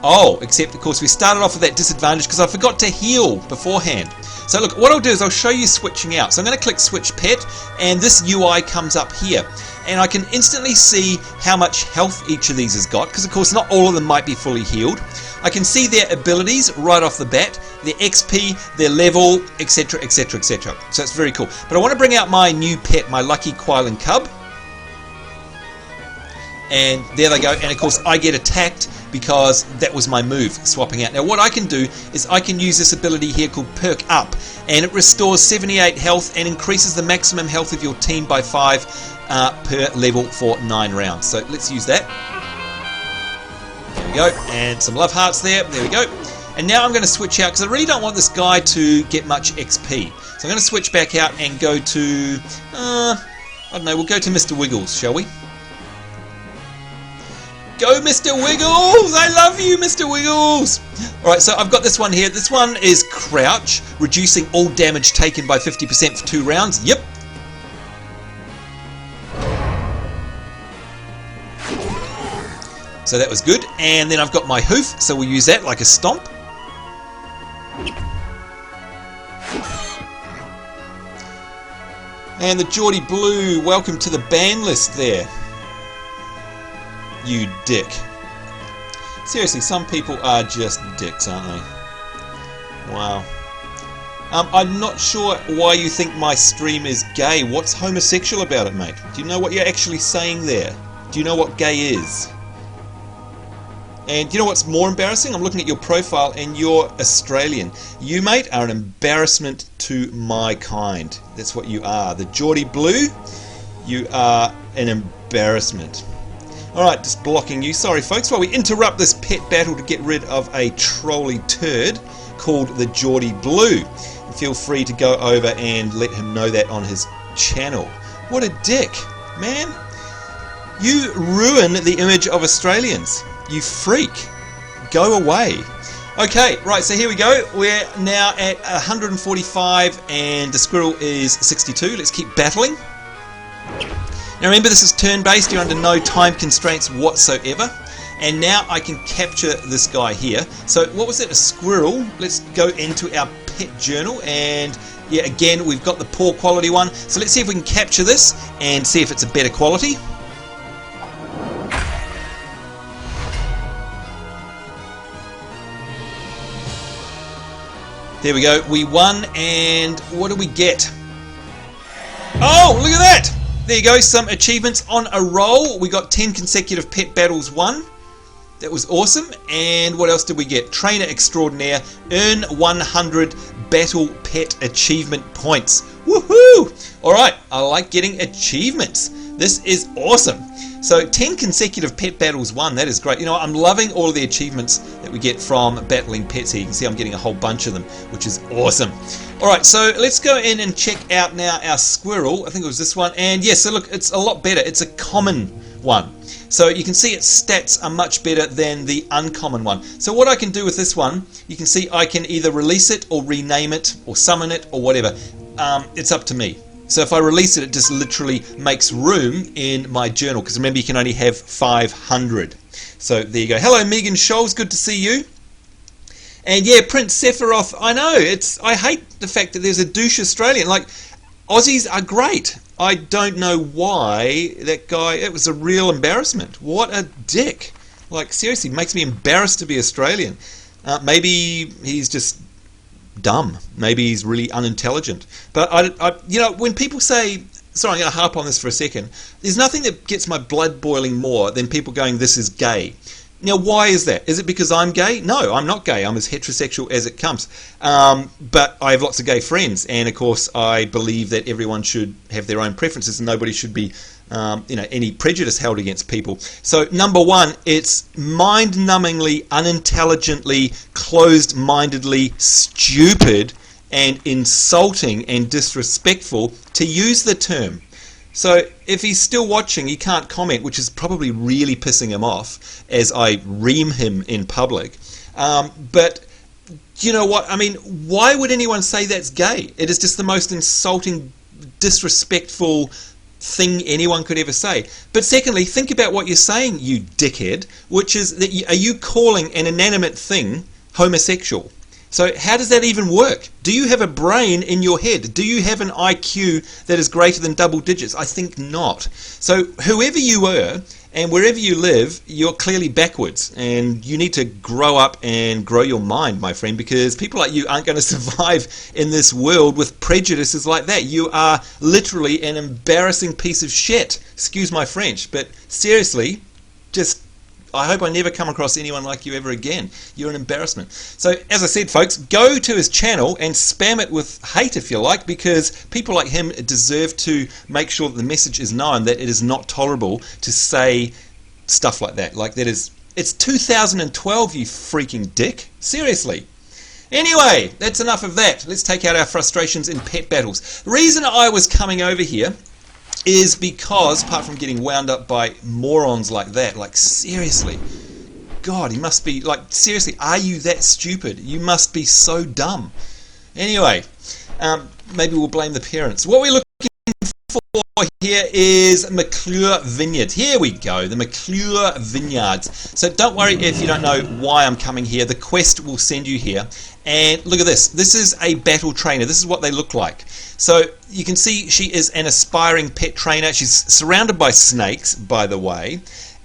Oh, except, of course, we started off with that disadvantage because I forgot to heal beforehand. So look, what I'll do is I'll show you switching out. So I'm going to click Switch Pet, and this UI comes up here. And I can instantly see how much health each of these has got, because, of course, not all of them might be fully healed. I can see their abilities right off the bat, their XP, their level, etc., etc., etc. So it's very cool. But I want to bring out my new pet, my lucky Quailen Cub. And there they go. And, of course, I get attacked because that was my move, swapping out. Now what I can do is I can use this ability here called Perk Up, and it restores 78 health and increases the maximum health of your team by 5 per level for 9 rounds. So let's use that. There we go, and some love hearts there. There we go. And now I'm going to switch out because I really don't want this guy to get much XP. So I'm going to switch back out and go to, I don't know, we'll go to Mr. Wiggles, shall we? Go, Mr. Wiggles! I love you, Mr. Wiggles! Alright, so I've got this one here. This one is Crouch, reducing all damage taken by 50% for 2 rounds. Yep. So that was good. And then I've got my Hoof, so we'll use that like a stomp. And the Geordie Blue, welcome to the ban list there. You dick. Seriously, some people are just dicks, aren't they? Wow. I'm not sure why you think my stream is gay. What's homosexual about it, mate? Do you know what you're actually saying there? Do you know what gay is? And you know what's more embarrassing? I'm looking at your profile and you're Australian. You, mate, are an embarrassment to my kind. That's what you are. The Geordie Blue, you are an embarrassment. Alright, just blocking you. Sorry, folks, while we interrupt this pet battle to get rid of a trolley turd called the Geordie Blue. Feel free to go over and let him know that on his channel. What a dick, man. You ruin the image of Australians. You freak. Go away. Okay, right, so here we go. We're now at 145 and the squirrel is 62. Let's keep battling. Now remember, this is turn-based, you're under no time constraints whatsoever. And now I can capture this guy here. So what was it, a squirrel? Let's go into our pet journal, and yeah, again, we've got the poor quality one. So let's see if we can capture this and see if it's a better quality. There we go, we won, and what do we get? Oh, look at that! There you go, some achievements on a roll. We got 10 consecutive pet battles won. That was awesome. And what else did we get? Trainer Extraordinaire. Earn 100 Battle Pet Achievement Points. Woohoo! Alright, I like getting achievements. This is awesome. So 10 consecutive pet battles won. That is great. You know, I'm loving all of the achievements that we get from battling pets here. You can see I'm getting a whole bunch of them, which is awesome. Alright, so let's go in and check out now our squirrel. I think it was this one. And yes, so look, it's a lot better. It's a common one. So you can see its stats are much better than the uncommon one. So what I can do with this one, you can see I can either release it or rename it or summon it or whatever. It's up to me. So if I release it, it just literally makes room in my journal, because remember you can only have 500. So there you go. Hello Megan Scholes, good to see you. And yeah, Prince Sephiroth, I know, I hate the fact that there's a douche Australian. Like, Aussies are great. I don't know why that guy, it was a real embarrassment. What a dick. Like, seriously, makes me embarrassed to be Australian. Maybe he's just dumb. Maybe he's really unintelligent. But, you know, when people say, sorry, I'm going to harp on this for a second, there's nothing that gets my blood boiling more than people going, this is gay. Now, why is that? Is it because I'm gay? No, I'm not gay. I'm as heterosexual as it comes. But I have lots of gay friends, and of course, I believe that everyone should have their own preferences, and nobody should be, you know, any prejudice held against people. So, number one, it's mind-numbingly, unintelligently, closed-mindedly stupid and insulting and disrespectful to use the term. So if he's still watching, he can't comment, which is probably really pissing him off as I ream him in public. But you know what? I mean, why would anyone say that's gay? It is just the most insulting, disrespectful thing anyone could ever say. But secondly, think about what you're saying, you dickhead, which is that are you calling an inanimate thing homosexual? So how does that even work? Do you have a brain in your head? Do you have an IQ that is greater than double digits? I think not. So whoever you are and wherever you live, you're clearly backwards, and you need to grow up and grow your mind, my friend, because people like you aren't going to survive in this world with prejudices like that. You are literally an embarrassing piece of shit. Excuse my French, but seriously, just I hope I never come across anyone like you ever again. You're an embarrassment. So, as I said, folks, go to his channel and spam it with hate if you like, because people like him deserve to make sure that the message is known that it is not tolerable to say stuff like that. Like, that is, it's 2012, you freaking dick. Seriously. Anyway, that's enough of that. Let's take out our frustrations in pet battles. The reason I was coming over here is because, apart from getting wound up by morons like that, like seriously, God, he must be, like seriously, are you that stupid? You must be so dumb. Anyway, maybe we'll blame the parents. What we're looking for here is McClure Vineyard. Here we go, the McClure Vineyards. So don't worry if you don't know why I'm coming here. The quest will send you here. And look at this. This is a battle trainer. This is what they look like. So you can see she is an aspiring pet trainer. She's surrounded by snakes, by the way.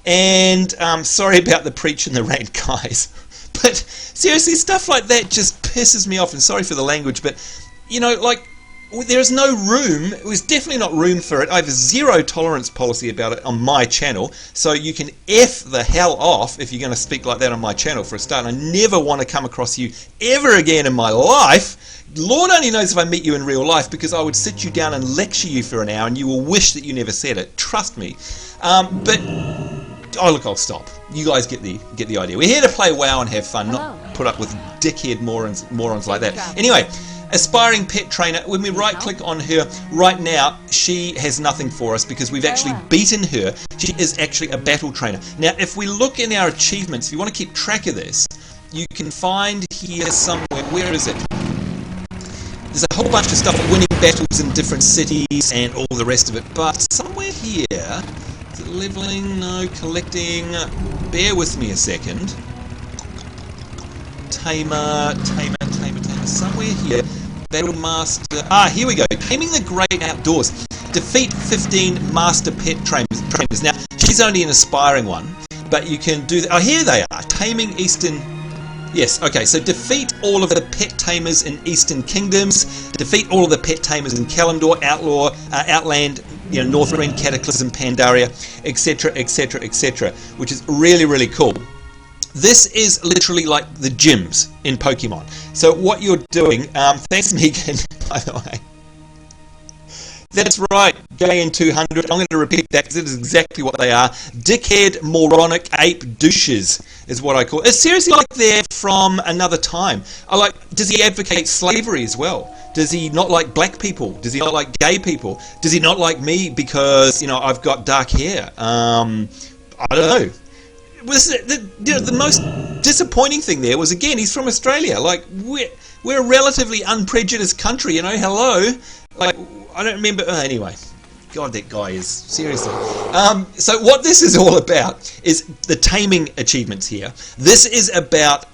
And sorry about the preach and the rant, guys. But seriously, stuff like that just pisses me off. And sorry for the language, but you know, like, there is no room. There's definitely not room for it. I have a zero tolerance policy about it on my channel, so you can F the hell off if you're going to speak like that on my channel for a start. And I never want to come across you ever again in my life. Lord only knows if I meet you in real life, because I would sit you down and lecture you for an hour and you will wish that you never said it. Trust me. But oh look, I'll stop. You guys get the idea. We're here to play WoW and have fun, not put up with dickhead morons like that. Anyway, aspiring pet trainer. When we right click on her right now, she has nothing for us because we've actually beaten her. She is actually a battle trainer. Now if we look in our achievements, if you want to keep track of this, you can find here somewhere, where is it? There's a whole bunch of stuff, winning battles in different cities and all the rest of it, but somewhere here, is it leveling? No, collecting, bear with me a second. Tamer, somewhere here. Battle Master. Ah, here we go. Taming the Great Outdoors. Defeat 15 Master Pet Trainers. Now, she's only an aspiring one, but you can do that. Oh, here they are. Taming Eastern. Yes, okay. So defeat all of the pet tamers in Eastern Kingdoms. Defeat all of the pet tamers in Kalimdor, Outland, you know, Northrend, Cataclysm, Pandaria, etc., etc., etc., which is really, really cool. This is literally like the gyms in Pokemon. So what you're doing, thanks Megan, by the way. That's right, JN 200. I'm going to repeat that because it is exactly what they are. Dickhead, moronic, ape douches is what I call it. It's seriously like they're from another time. Does he advocate slavery as well? Does he not like black people? Does he not like gay people? Does he not like me because, you know, I've got dark hair? I don't know. The most disappointing thing there was, again, he's from Australia. Like, we're a relatively unprejudiced country, you know. Hello. Like, I don't remember. Anyway, God, that guy is seriously. So what this is all about is the taming achievements here. This is about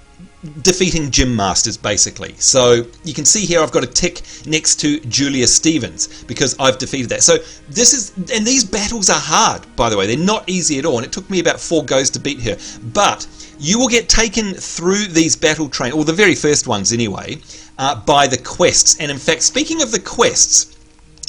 defeating gym masters, basically. So you can see here I've got a tick next to Julia Stevens because I've defeated that. So this is, and these battles are hard, by the way. They're not easy at all, and it took me about 4 goes to beat her. But you will get taken through these battle train, or the very first ones anyway, by the quests. And in fact, speaking of the quests,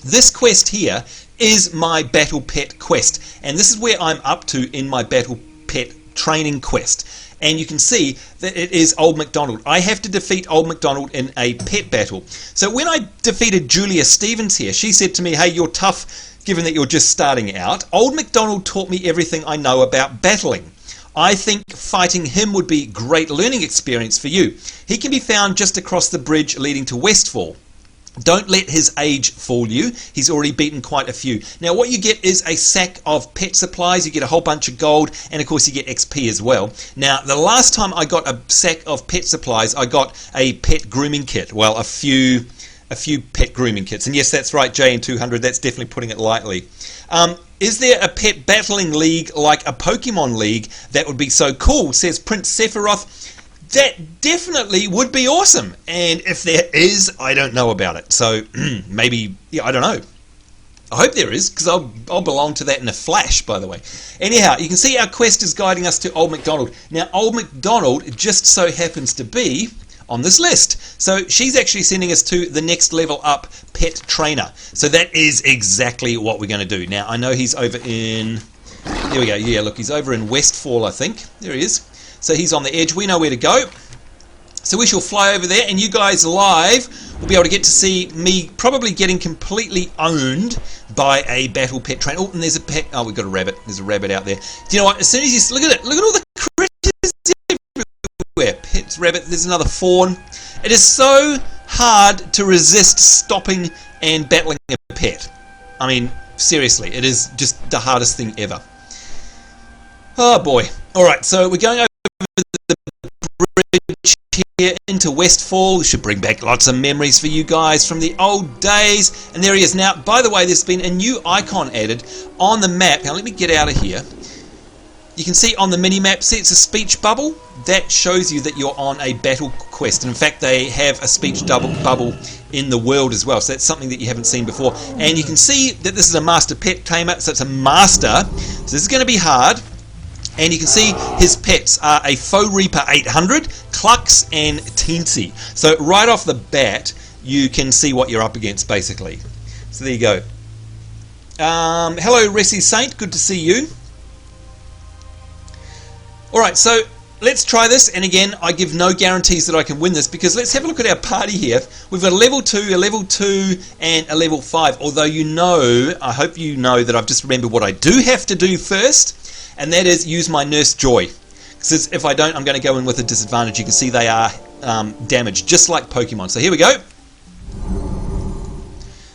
this quest here is my battle pet quest, and this is where I'm up to in my battle pet training quest. And you can see that it is Old MacDonald. I have to defeat Old MacDonald in a pet battle. So when I defeated Julia Stevens here, she said to me, hey, you're tough given that you're just starting out. Old MacDonald taught me everything I know about battling. I think fighting him would be a great learning experience for you. He can be found just across the bridge leading to Westfall. Don't let his age fool you. He's already beaten quite a few. Now what you get is a sack of pet supplies. You get a whole bunch of gold, and of course you get XP as well. Now the last time I got a sack of pet supplies, I got a pet grooming kit. Well, a few pet grooming kits. And yes, that's right, JN200, that's definitely putting it lightly. Is there a pet battling league like a Pokemon league? That would be so cool, says Prince Sephiroth. That definitely would be awesome, and if there is, I don't know about it. So maybe, yeah, I don't know. I hope there is, because I'll belong to that in a flash, by the way. Anyhow, you can see our quest is guiding us to Old MacDonald. Now, Old MacDonald just so happens to be on this list. So she's actually sending us to the next level up pet trainer. So that is exactly what we're going to do. Now, I know he's over in... There we go. Yeah, look, he's over in Westfall, I think. There he is. So he's on the edge. We know where to go. So we shall fly over there, and you guys live will be able to get to see me probably getting completely owned by a battle pet train. Oh, and there's a pet. Oh, we've got a rabbit. There's a rabbit out there. Do you know what? As soon as you look at it, look at all the critters everywhere. Pets, rabbit. There's another fawn. It is so hard to resist stopping and battling a pet. I mean, seriously, it is just the hardest thing ever. Oh boy. All right, so we're going over the bridge here into Westfall. This should bring back lots of memories for you guys from the old days. And there he is now. By the way, there's been a new icon added on the map. Now let me get out of here. You can see on the mini-map, see it's a speech bubble. That shows you that you're on a battle quest. And in fact, they have a speech bubble in the world as well. So that's something that you haven't seen before. And you can see that this is a master pet tamer. So it's a master. So this is going to be hard. And you can see his pets are a Faux Reaper 800, Clux, and Teensy. So right off the bat, you can see what you're up against, basically. So there you go. Hello, Resi Saint. Good to see you. Alright, so let's try this. And again, I give no guarantees that I can win this, because let's have a look at our party here. We've got a level 2, a level 2, and a level 5. Although you know, I hope you know that I've just remembered what I do have to do first. And that is use my Nurse Joy. Because if I don't, I'm going to go in with a disadvantage. You can see they are damaged, just like Pokemon. So here we go.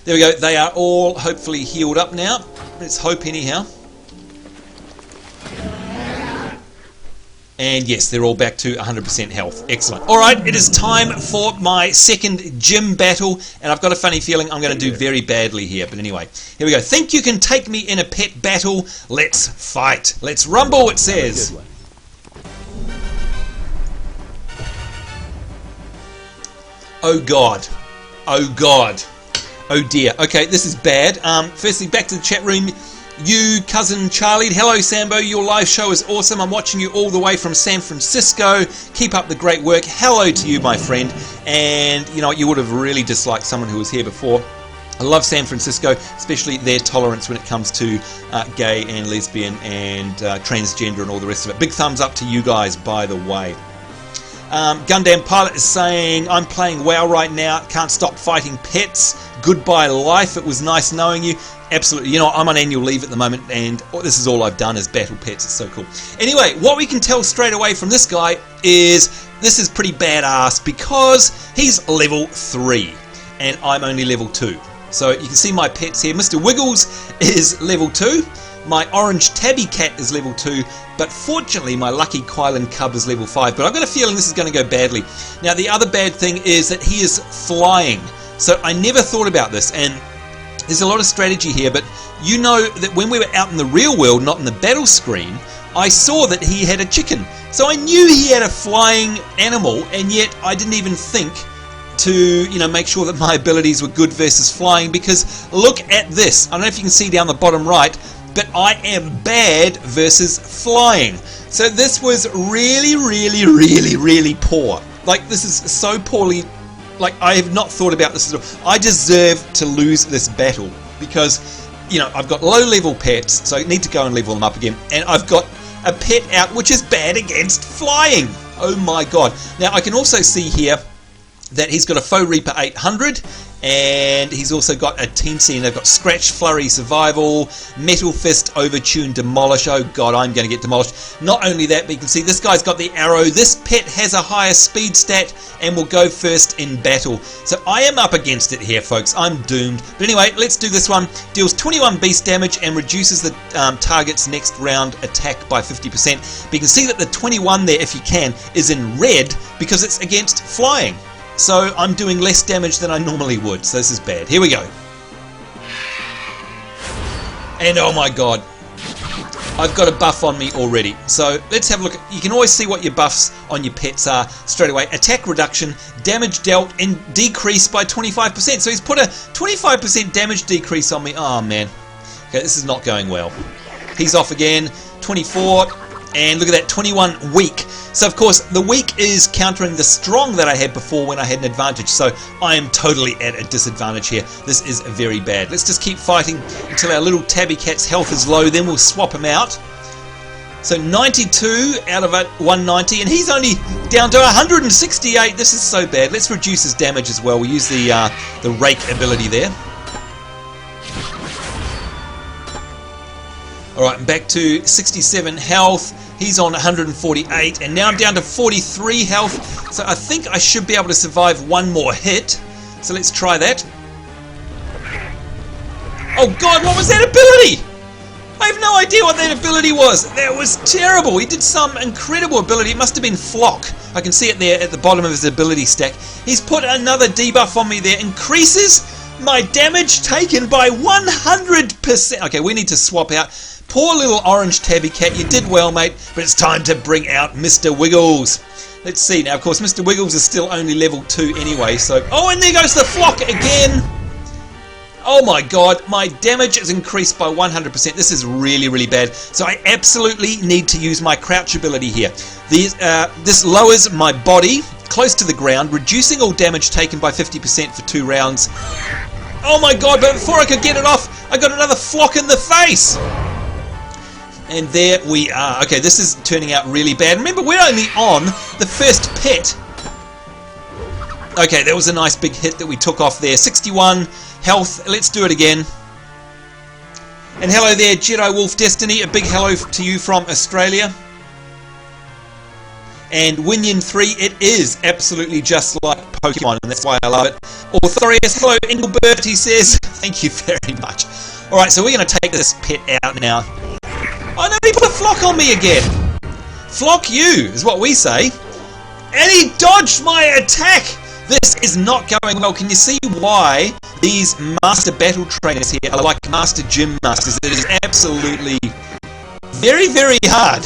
There we go. They are all hopefully healed up now. Let's hope anyhow. And yes, they're all back to 100% health. Excellent. Alright, it is time for my second gym battle. And I've got a funny feeling I'm going to do very badly here. But anyway, here we go. Think you can take me in a pet battle? Let's fight. Let's rumble, it says. Oh God. Oh God. Oh dear. Okay, this is bad. Firstly, back to the chat room. You, cousin Charlie, hello Sambo, your live show is awesome. I'm watching you all the way from San Francisco. Keep up the great work. Hello to you, my friend. And you know what, you would have really disliked someone who was here before. I love San Francisco, especially their tolerance when it comes to gay and lesbian and transgender and all the rest of it. Big thumbs up to you guys, by the way. Gundam Pilot is saying, I'm playing WoW right now, can't stop fighting pets. Goodbye life, it was nice knowing you. Absolutely, you know, I'm on annual leave at the moment, and this is all I've done is battle pets. It's so cool. Anyway, what we can tell straight away from this guy is this is pretty badass, because he's level 3 and I'm only level 2. So you can see my pets here. Mr. Wiggles is level 2. My orange tabby cat is level 2, but fortunately my lucky Quailan cub is level 5. But I've got a feeling this is going to go badly. Now the other bad thing is that he is flying. So I never thought about this, and there's a lot of strategy here, but you know that when we were out in the real world, not in the battle screen, I saw that he had a chicken. So I knew he had a flying animal, and yet I didn't even think to, make sure that my abilities were good versus flying, because look at this. I don't know if you can see down the bottom right, but I am bad versus flying. So this was really, really, really, really poor. Like, this is so poorly. Like, I have not thought about this at all. I deserve to lose this battle because, I've got low level pets, so I need to go and level them up again. And I've got a pet out which is bad against flying. Oh my god. Now, I can also see here that he's got a Foe Reaper 800, and he's also got a TIEMZ, and they've got Scratch, Flurry, Survival, Metal Fist, Overtune, Demolish. Oh god, I'm going to get demolished. Not only that, but you can see this guy's got the arrow. This pet has a higher speed stat and will go first in battle. So I am up against it here, folks. I'm doomed. But anyway, let's do this one. Deals 21 beast damage and reduces the target's next round attack by 50%. But you can see that the 21 there, if you can, is in red because it's against flying. So I'm doing less damage than I normally would. So this is bad. Here we go. And oh my god, I've got a buff on me already. So let's have a look. You can always see what your buffs on your pets are straight away. Attack reduction, damage dealt and decreased by 25%. So he's put a 25% damage decrease on me. Oh man. Okay, this is not going well. He's off again. 24. And look at that, 21 weak. So of course the weak is countering the strong that I had before when I had an advantage. So I am totally at a disadvantage here. This is very bad. Let's just keep fighting until our little tabby cat's health is low. Then we'll swap him out. So 92 out of 190, and he's only down to 168. This is so bad. Let's reduce his damage as well. We'll use the rake ability there. Alright, back to 67 health. He's on 148, and now I'm down to 43 health. So I think I should be able to survive one more hit. So let's try that. Oh god, what was that ability? I have no idea what that ability was. That was terrible. He did some incredible ability. It must have been Flock. I can see it there at the bottom of his ability stack. He's put another debuff on me there. Increases my damage taken by 100%. Okay, we need to swap out. Poor little orange tabby cat, you did well, mate, but it's time to bring out Mr. Wiggles. Let's see. Now, of course, Mr. Wiggles is still only level 2 anyway, so... Oh, and there goes the Flock again! Oh my god, my damage is increased by 100%. This is really, really bad. So I absolutely need to use my crouch ability here. This lowers my body close to the ground, reducing all damage taken by 50% for 2 rounds. Oh my god, but before I could get it off, I got another Flock in the face! And there we are. Okay, this is turning out really bad. Remember, we're only on the first pet. Okay, that was a nice big hit that we took off there. 61 health. Let's do it again. And hello there, Jedi Wolf Destiny. A big hello to you from Australia. And Winyan 3, it is absolutely just like Pokemon, and that's why I love it. Authorius, hello Engelbert, he says. Thank you very much. Alright, so we're going to take this pet out now. Oh no, he put a Flock on me again. Flock you, is what we say. And he dodged my attack. This is not going well. Can you see why these master battle trainers here are like master gym masters? It is absolutely very, very hard.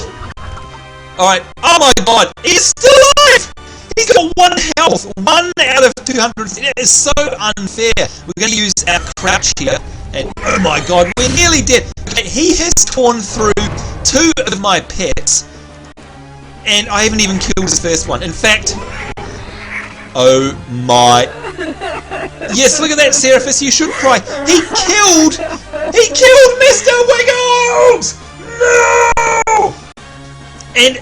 Alright, oh my god, he's still alive! He's got 1 health, 1 out of 200. It is so unfair. We're going to use our crouch here, and oh my god, we're nearly dead. Okay, he has torn through 2 of my pets, and I haven't even killed his first one. In fact, oh my... Yes, look at that, Seraphis, you should cry. He killed Mr. Wiggles! No! And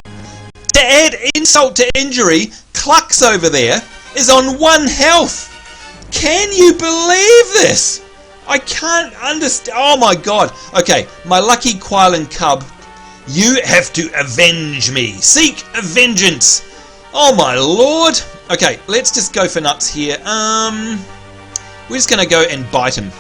to add insult to injury, Clux over there is on 1 health. Can you believe this? I can't understand. Oh my god. Okay, my lucky Quailan cub, you have to avenge me. Seek a vengeance. Oh my lord. Okay, let's just go for nuts here. We're just going to go and bite him.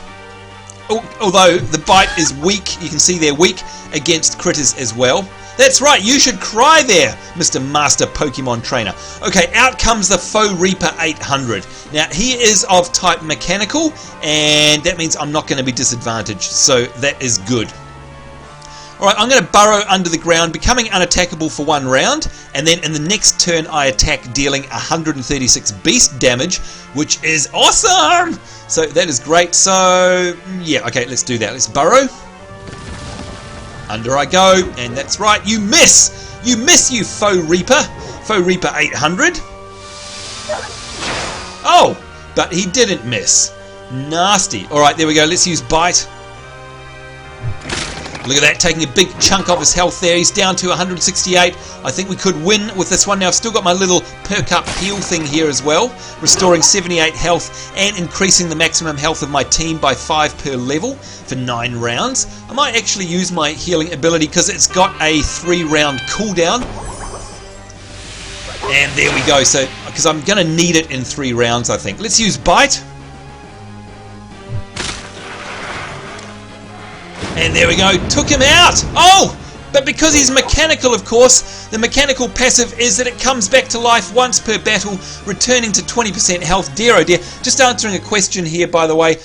although the bite is weak, you can see they're weak against critters as well. That's right, you should cry there, Mr. Master Pokemon Trainer. Okay, out comes the Faux Reaper 800. Now, he is of type Mechanical, and that means I'm not going to be disadvantaged, so that is good. Alright, I'm going to burrow under the ground, becoming unattackable for 1 round, and then in the next turn I attack, dealing 136 beast damage, which is awesome! So that is great. So, yeah, okay, let's do that. Let's burrow. Under I go, and that's right, you miss! You miss, you Faux Reaper! Faux Reaper 800. Oh, but he didn't miss. Nasty. Alright, there we go, let's use Bite. Look at that, taking a big chunk of his health there. He's down to 168. I think we could win with this one. Now, I've still got my little perk up heal thing here as well, restoring 78 health and increasing the maximum health of my team by 5 per level for 9 rounds. I might actually use my healing ability because it's got a 3-round cooldown. And there we go. So, because I'm going to need it in 3 rounds, I think. Let's use Bite. And there we go, took him out! Oh! But because he's mechanical, of course, the mechanical passive is that it comes back to life once per battle, returning to 20% health. Dear oh dear. Just answering a question here, by the way.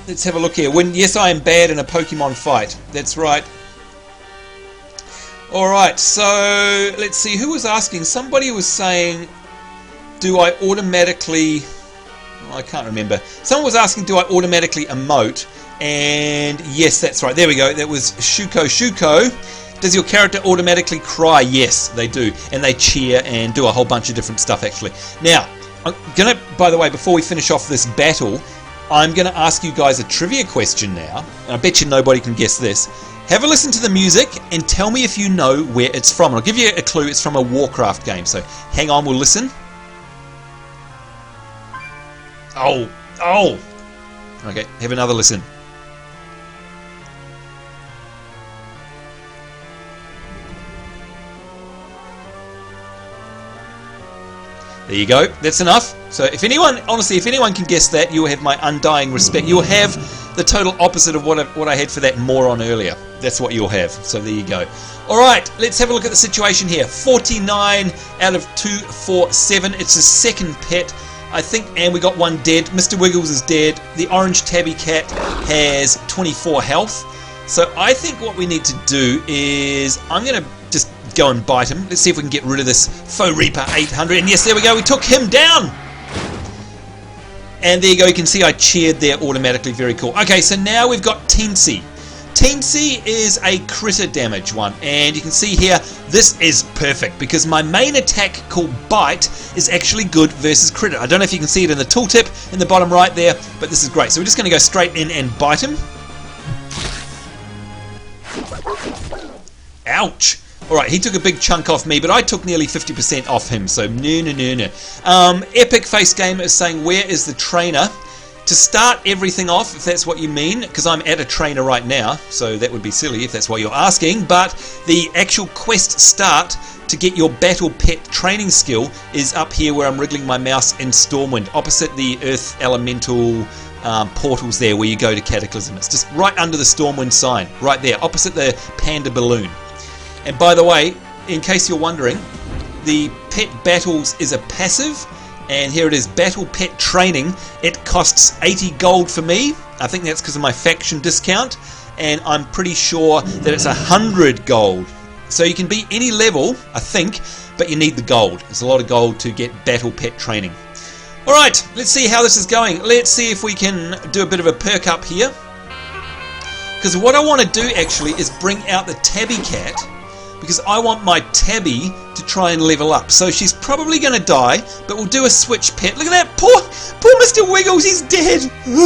Let's have a look here. Yes, I am bad in a Pokemon fight. That's right. Alright, so let's see. Who was asking? Somebody was saying, do I automatically... Oh, I can't remember. Someone was asking, do I automatically emote? And yes, that's right. There we go. That was Shuko. Does your character automatically cry? Yes, they do. And they cheer and do a whole bunch of different stuff, actually. Now, I'm going to, by the way, before we finish off this battle, I'm going to ask you guys a trivia question now. And I bet you nobody can guess this. Have a listen to the music and tell me if you know where it's from. And I'll give you a clue. It's from a Warcraft game. So hang on, we'll listen. Oh. Okay, have another listen. There you go, that's enough. So if anyone, honestly, if anyone can guess that, you will have my undying respect. You'll have the total opposite of what I had for that moron earlier. That's what you'll have, so there you go. Alright, let's have a look at the situation here. 49 out of 247, it's a second pet, I think, and we got 1 dead. Mr. Wiggles is dead. The orange tabby cat has 24 health. So I think what we need to do is, I'm going to just go and bite him. Let's see if we can get rid of this Faux Reaper 800. And yes, there we go. We took him down. And there you go. You can see I cheered there automatically. Very cool. Okay, so now we've got TIEMZ. TIEMZ is a critter damage one. And you can see here, this is perfect because my main attack called Bite is actually good versus critter. I don't know if you can see it in the tooltip in the bottom right there, but this is great. So we're just going to go straight in and bite him. Ouch! Alright, he took a big chunk off me, but I took nearly 50% off him, so no. Epic Face Gamer is saying, where is the trainer? To start everything off, if that's what you mean, because I'm at a trainer right now, so that would be silly if that's what you're asking, but the actual quest start to get your battle pet training skill is up here where I'm wriggling my mouse in Stormwind, opposite the Earth Elemental portals there where you go to Cataclysm. It's just right under the Stormwind sign, right there, opposite the Panda Balloon. And by the way, in case you're wondering, the Pet Battles is a passive, and here it is, Battle Pet Training. It costs 80 gold for me. I think that's because of my faction discount, and I'm pretty sure that it's 100 gold. So you can be any level, I think, but you need the gold. It's a lot of gold to get Battle Pet Training. Alright, let's see how this is going. Let's see if we can do a bit of a perk up here. Because what I want to do actually is bring out the Tabby Cat, because I want my Tabby to try and level up. So she's probably going to die, but we'll do a switch pet. Look at that, poor Mr. Wiggles, he's dead. Mr.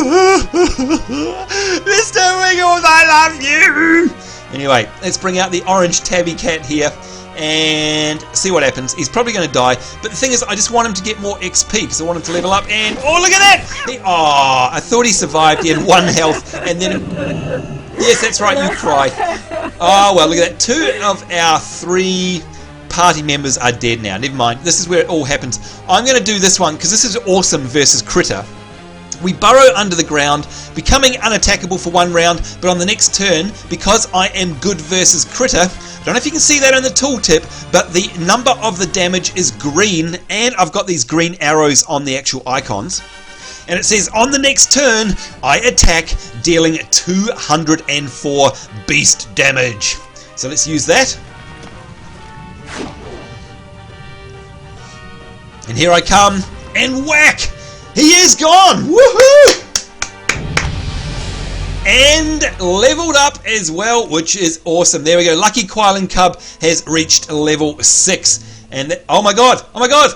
Wiggles, I love you. Anyway, let's bring out the orange Tabby Cat here and see what happens. He's probably going to die, but the thing is, I just want him to get more XP because I want him to level up. And oh, look at that! I thought he survived. He had 1 health, and then yes, that's right, you cry. Oh well, look at that. 2 of our 3 party members are dead now. Never mind. This is where it all happens. I'm going to do this one because this is awesome versus critter. We burrow under the ground, becoming unattackable for 1 round, but on the next turn, because I am good versus critter, I don't know if you can see that on the tooltip, but the number of the damage is green, and I've got these green arrows on the actual icons. And it says, on the next turn, I attack, dealing 204 beast damage. So let's use that. And here I come, and whack! He is gone! Woohoo! And leveled up as well, which is awesome. There we go. Lucky Quailing Cub has reached level 6. And oh my god,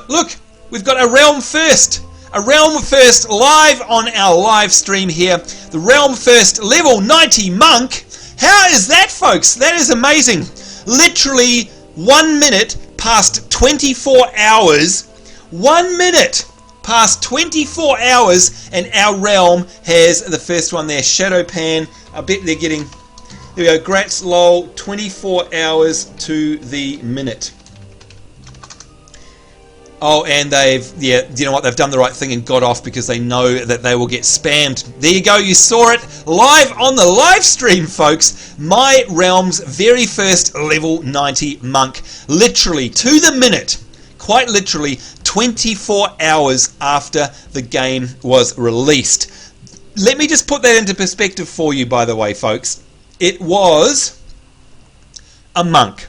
look! We've got a Realm First! A Realm First live on our live stream here. The Realm First level 90 monk. How is that, folks? That is amazing. Literally 1 minute past 24 hours. 1 minute past 24 hours, and our realm has the first one there. Shadow Pan. I bet they're getting. There we go. Grats lol. 24 hours to the minute. Oh, and you know what? They've done the right thing and got off because they know that they will get spammed. There you go. You saw it live on the live stream, folks. My realm's very first level 90 monk. Literally to the minute. Quite literally 24 hours after the game was released. Let me just put that into perspective for you, by the way, folks. It was a monk.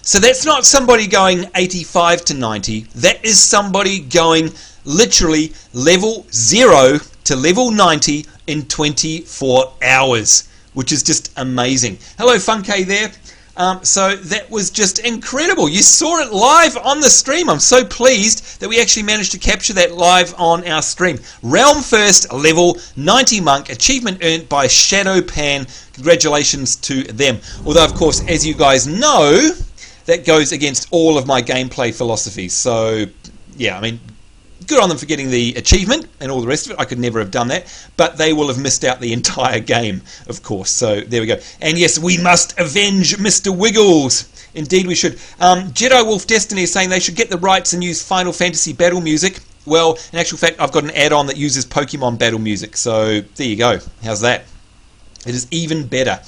So that's not somebody going 85 to 90. That is somebody going literally level 0 to level 90 in 24 hours, which is just amazing. Hello, Funke there. So that was just incredible. You saw it live on the stream. I'm so pleased that we actually managed to capture that live on our stream. Realm First level 90 monk, achievement earned by Shadow Pan. Congratulations to them. Although, of course, as you guys know, that goes against all of my gameplay philosophies. So, yeah, I mean, good on them for getting the achievement and all the rest of it. I could never have done that, but they will have missed out the entire game, of course. So there we go. And yes, we must avenge Mr. Wiggles. Indeed we should. Jedi Wolf Destiny is saying they should get the rights and use Final Fantasy battle music. Well, in actual fact, I've got an add-on that uses Pokemon battle music. So there you go. How's that? It is even better.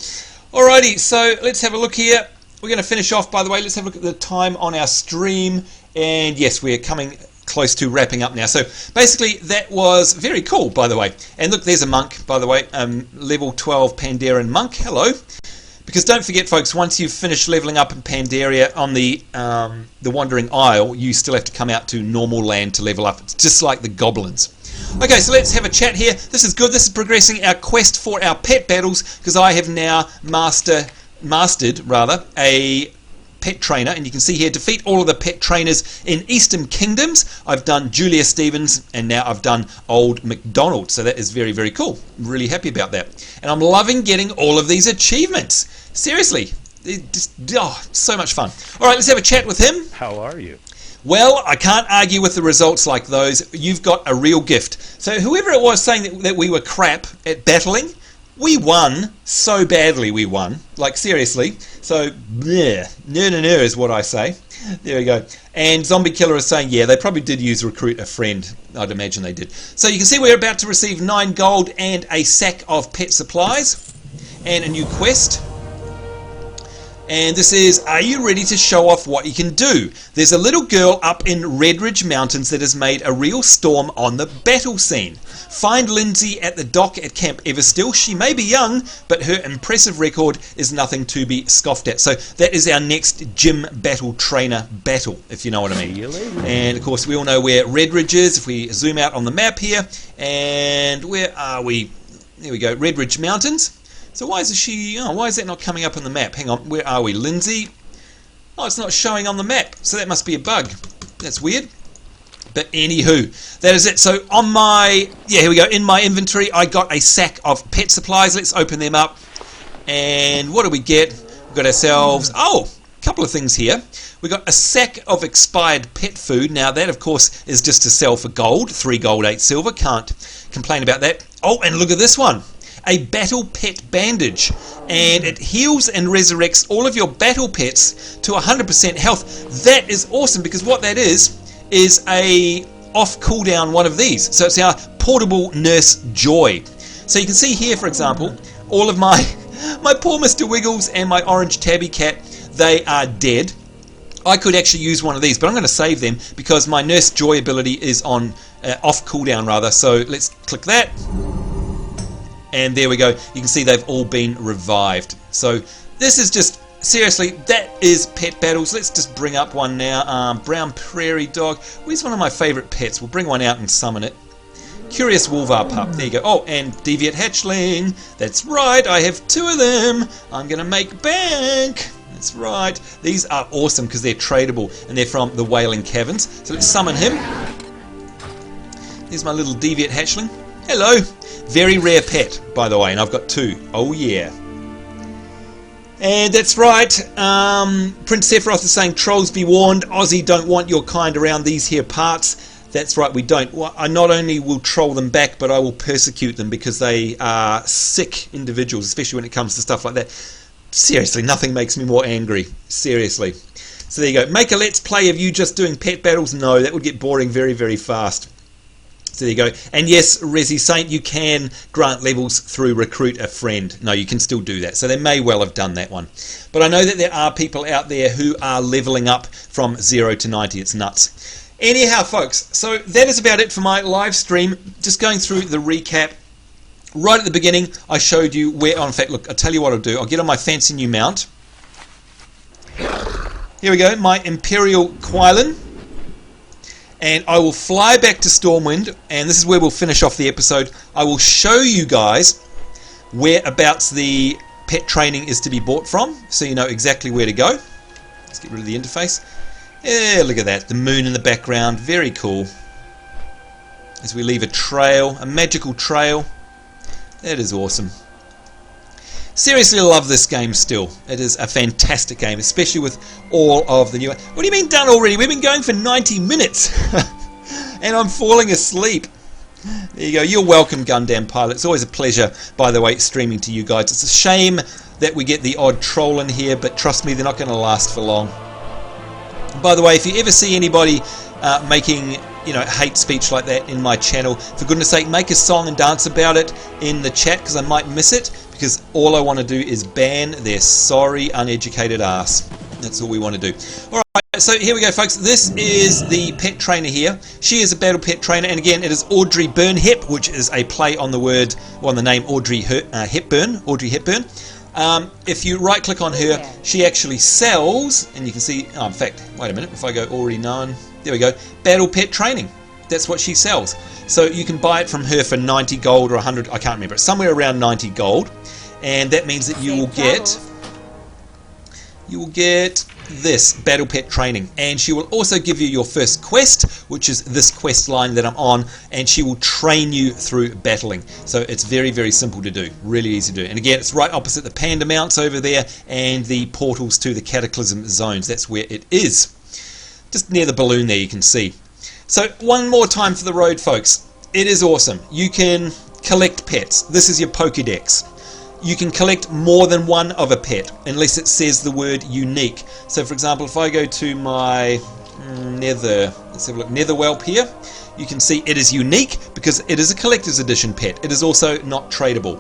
Alrighty, so let's have a look here. We're going to finish off, by the way. Let's have a look at the time on our stream. And yes, we're coming close to wrapping up now. So basically that was very cool, by the way. And look, there's a monk, by the way, level 12 Pandaren monk. Hello. Because don't forget, folks, once you've finished leveling up in Pandaria on the Wandering Isle, you still have to come out to normal land to level up. It's just like the goblins. Okay, so let's have a chat here. This is good. This is progressing our quest for our pet battles, because I have now mastered a pet trainer, and you can see here, defeat all of the pet trainers in Eastern Kingdoms. I've done Julia Stevens, and now I've done Old MacDonald, so that is very, very cool. I'm really happy about that, and I'm loving getting all of these achievements. Seriously, so much fun. All right, let's have a chat with him. How are you? Well, I can't argue with the results like those. You've got a real gift. So whoever it was saying that we were crap at battling, we won so badly. We won, like seriously. So yeah, no is what I say. There we go. And Zombie Killer is saying, yeah, they probably did use recruit a friend. I'd imagine they did. So you can see we're about to receive 9 gold and a sack of pet supplies and a new quest. And this is, are you ready to show off what you can do? There's a little girl up in Redridge Mountains that has made a real storm on the battle scene. Find Lindsay at the dock at Camp Everstill. She may be young, but her impressive record is nothing to be scoffed at. So that is our next gym battle trainer battle, if you know what I mean. And of course we all know where Redridge is. If we zoom out on the map here, and where are we? There we go, Redridge Mountains. So why is that not coming up on the map? Hang on, where are we? Lindsay? Oh, it's not showing on the map, so that must be a bug. That's weird. But anywho, that is it. So on my, here we go, in my inventory, I got a sack of pet supplies. Let's open them up. And what do we get? We've got ourselves, a couple of things here. We got a sack of expired pet food. Now that, of course, is just to sell for gold. 3 gold, 8 silver. Can't complain about that. Oh, and look at this one. A battle pet bandage, and it heals and resurrects all of your battle pets to 100% health. That is awesome, because what that is a off cooldown one of these. So it's our portable Nurse Joy. So you can see here, for example, all of my poor Mr. Wiggles and my orange tabby cat, they are dead. I could actually use one of these, but I'm going to save them because my Nurse Joy ability is on off cooldown rather. So let's click that. And there we go. You can see they've all been revived. So this is just, seriously, that is pet battles. Let's just bring up one now. Brown Prairie Dog. Where's one of my favourite pets? We'll bring one out and summon it. Curious Wolvar Pup. There you go. Oh, and Deviant Hatchling. That's right. I have 2 of them. I'm going to make bank. That's right. These are awesome because they're tradable and they're from the Wailing Caverns. So let's summon him. There's my little Deviant Hatchling. Hello. Very rare pet, by the way, and I've got 2. Oh yeah. And that's right. Prince Sephiroth is saying, trolls be warned. Aussie don't want your kind around these here parts. That's right, we don't. Well, I not only will troll them back, but I will persecute them because they are sick individuals, especially when it comes to stuff like that. Seriously, nothing makes me more angry. Seriously. So there you go. Make a let's play of you just doing pet battles? No, that would get boring very, very fast. So there you go. And yes, Resi Saint, you can grant levels through recruit a friend. No, you can still do that. So they may well have done that one. But I know that there are people out there who are leveling up from 0 to 90. It's nuts. Anyhow, folks, so that is about it for my live stream. Just going through the recap. Right at the beginning, I showed you where... Oh, in fact, look, I'll tell you what I'll do. I'll get on my fancy new mount. Here we go, my Imperial Quilin. And I will fly back to Stormwind, and this is where we'll finish off the episode. I will show you guys whereabouts the pet training is to be bought from, so you know exactly where to go. Let's get rid of the interface. Yeah, look at that, the moon in the background, very cool. As we leave a trail, a magical trail. That is awesome. Seriously love this game still. It is a fantastic game, especially with all of the new... What do you mean done already? We've been going for 90 minutes. And I'm falling asleep. There you go. You're welcome, Gundam Pilot. It's always a pleasure, by the way, streaming to you guys. It's a shame that we get the odd troll in here, but trust me, they're not going to last for long. By the way, if you ever see anybody making... hate speech like that in my channel, for goodness sake, make a song and dance about it in the chat because I might miss it, because all I want to do is ban their sorry uneducated ass. That's all we want to do. Alright, so here we go, folks. This is the pet trainer here. She is a battle pet trainer, and again, it is Audrey Burnhip, which is a play on the word, or on the name Audrey Hepburn. Audrey Hepburn. If you right click on her, she actually sells, and you can see, in fact, wait a minute, if I go already known, there we go, battle pet training. That's what she sells. So you can buy it from her for 90 gold or 100, I can't remember, it's somewhere around 90 gold, and that means that you will get this battle pet training, and she will also give you your first quest, which is this quest line that I'm on, and she will train you through battling. So it's very, very simple to do, really easy to do. And again, it's right opposite the panda mounts over there and the portals to the cataclysm zones. That's where it is, just near the balloon there, you can see. So one more time for the road, folks. It is awesome. You can collect pets. This is your Pokédex. You can collect more than one of a pet unless it says the word unique. So for example, if I go to my let's have a look, Netherwhelp here, you can see it is unique because it is a collector's edition pet. It is also not tradable.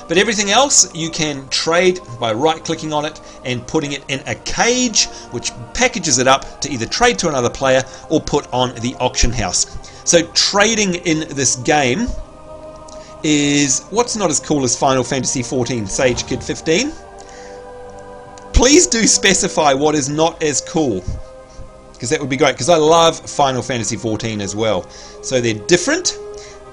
But everything else you can trade by right clicking on it and putting it in a cage, which packages it up to either trade to another player or put on the auction house. So trading in this game is what's not as cool as Final Fantasy XIV Sage Kid 15. Please do specify what is not as cool, because that would be great, because I love Final Fantasy XIV as well. So they're different,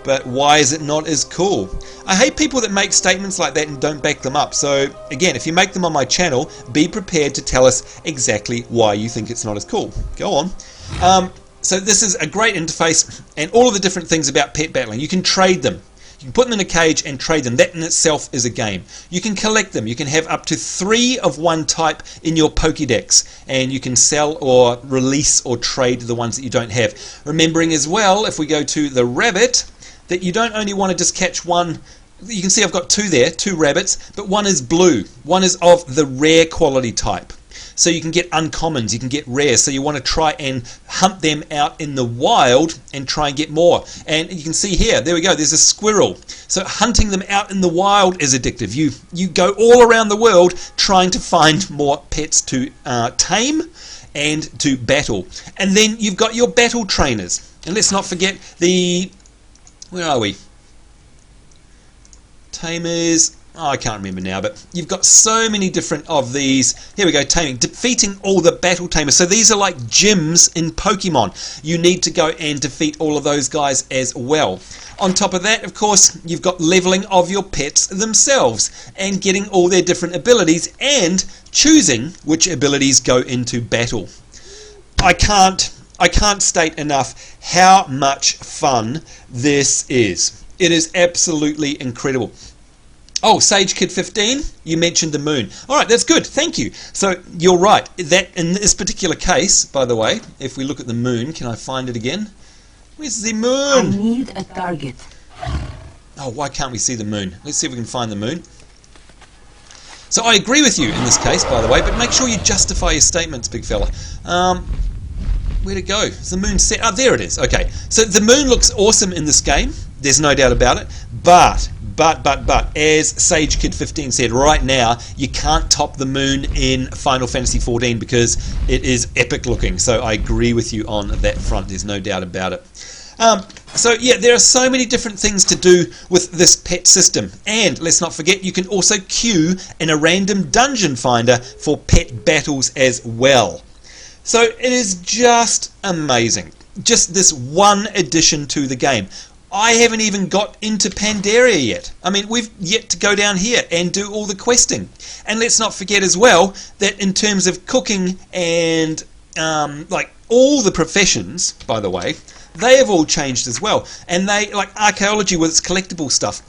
but why is it not as cool? I hate people that make statements like that and don't back them up. So again, if you make them on my channel, be prepared to tell us exactly why you think it's not as cool. Go on. So this is a great interface, and all of the different things about pet battling. You can trade them. You can put them in a cage and trade them. That in itself is a game. You can collect them. You can have up to 3 of one type in your Pokédex, and you can sell or release or trade the ones that you don't have. Remembering as well, if we go to the rabbit, that you don't only want to just catch one. You can see I've got 2 there, 2 rabbits, but one is blue. One is of the rare quality type. so you can get uncommons, you can get rares, so you want to try and hunt them out in the wild and try and get more. And you can see here, there we go, there's a squirrel. So hunting them out in the wild is addictive. You go all around the world trying to find more pets to tame and to battle. And then you've got your battle trainers. And let's not forget the, where are we? Tamers. Oh, I can't remember now, but you've got so many different of these. Here we go, taming, defeating all the battle tamers. So these are like gyms in Pokemon. You need to go and defeat all of those guys as well. On top of that, of course, you've got leveling of your pets themselves and getting all their different abilities and choosing which abilities go into battle. I can't state enough how much fun this is. It is absolutely incredible. Oh, Sage Kid 15, you mentioned the moon. All right, that's good. Thank you. So you're right. That in this particular case, by the way, if we look at the moon, can I find it again? Where's the moon? I need a target. Oh, why can't we see the moon? Let's see if we can find the moon. So I agree with you in this case, by the way, but make sure you justify your statements, big fella. Where'd it go? Is the moon set? Oh, there it is. Okay. So the moon looks awesome in this game. There's no doubt about it. But as Sage Kid 15 said, right now you can't top the moon in Final Fantasy 14 because it is epic looking. So I agree with you on that front. There's no doubt about it. So yeah, there are so many different things to do with this pet system. And let's not forget, you can also queue in a random dungeon finder for pet battles as well. So it is just amazing. Just this one addition to the game. I haven't even got into Pandaria yet. I mean, we've yet to go down here and do all the questing. And let's not forget as well that in terms of cooking and like all the professions, by the way, they have all changed as well. And they, like archaeology with its collectible stuff,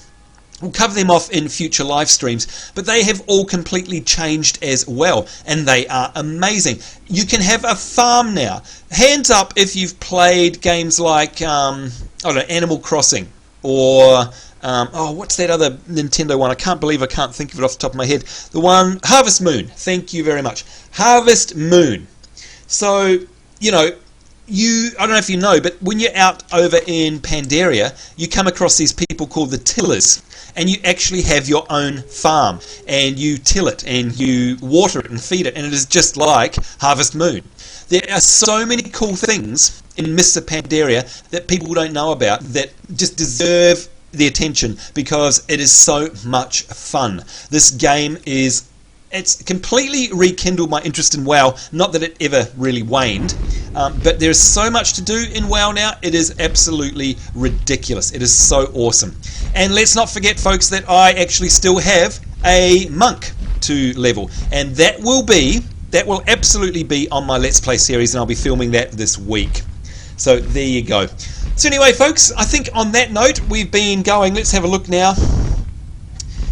we'll cover them off in future live streams, but they have all completely changed as well, and they are amazing. You can have a farm now. Hands up if you've played games like I don't know, Animal Crossing, or oh, what's that other Nintendo one? I can't believe I can't think of it off the top of my head. The one, Harvest Moon. Thank you very much. Harvest Moon. So, you know, I don't know if you know, but when you're out over in Pandaria, you come across these people called the tillers, and you actually have your own farm, and you till it, and you water it and feed it, and it is just like Harvest Moon. There are so many cool things in Mists of Pandaria that people don't know about that just deserve the attention because it is so much fun. This game it's completely rekindled my interest in WoW. Not that it ever really waned, but there's so much to do in WoW now. It is absolutely ridiculous. It is so awesome. And let's not forget, folks, that I actually still have a monk to level, and that will absolutely be on my Let's Play series, and I'll be filming that this week. So there you go. So anyway, folks, I think on that note, we've been going. Let's have a look now.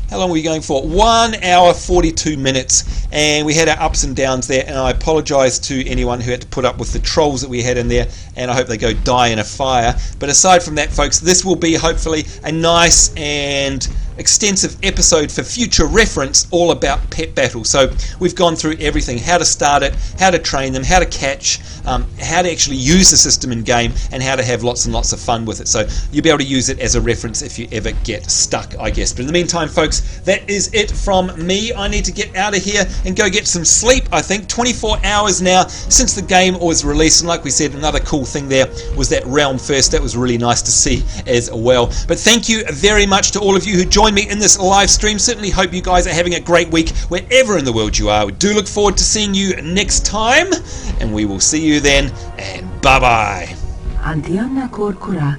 How long were we going for? 1 hour 42 minutes, and we had our ups and downs there, and I apologise to anyone who had to put up with the trolls that we had in there, and I hope they go die in a fire. But aside from that, folks, this will be hopefully a nice and extensive episode for future reference, all about pet battles. So we've gone through everything: how to start it, how to train them, how to catch, how to actually use the system in game, and how to have lots and lots of fun with it. So you'll be able to use it as a reference if you ever get stuck, I guess. But in the meantime, folks, that is it from me. I need to get out of here and go get some sleep. I think 24 hours now since the game was released, and like we said, another cool thing there was that Realm First. That was really nice to see as well. But thank you very much to all of you who joined me in this live stream. Certainly hope you guys are having a great week wherever in the world you are. We do look forward to seeing you next time, and we will see you then, and bye bye. Andiana Korkura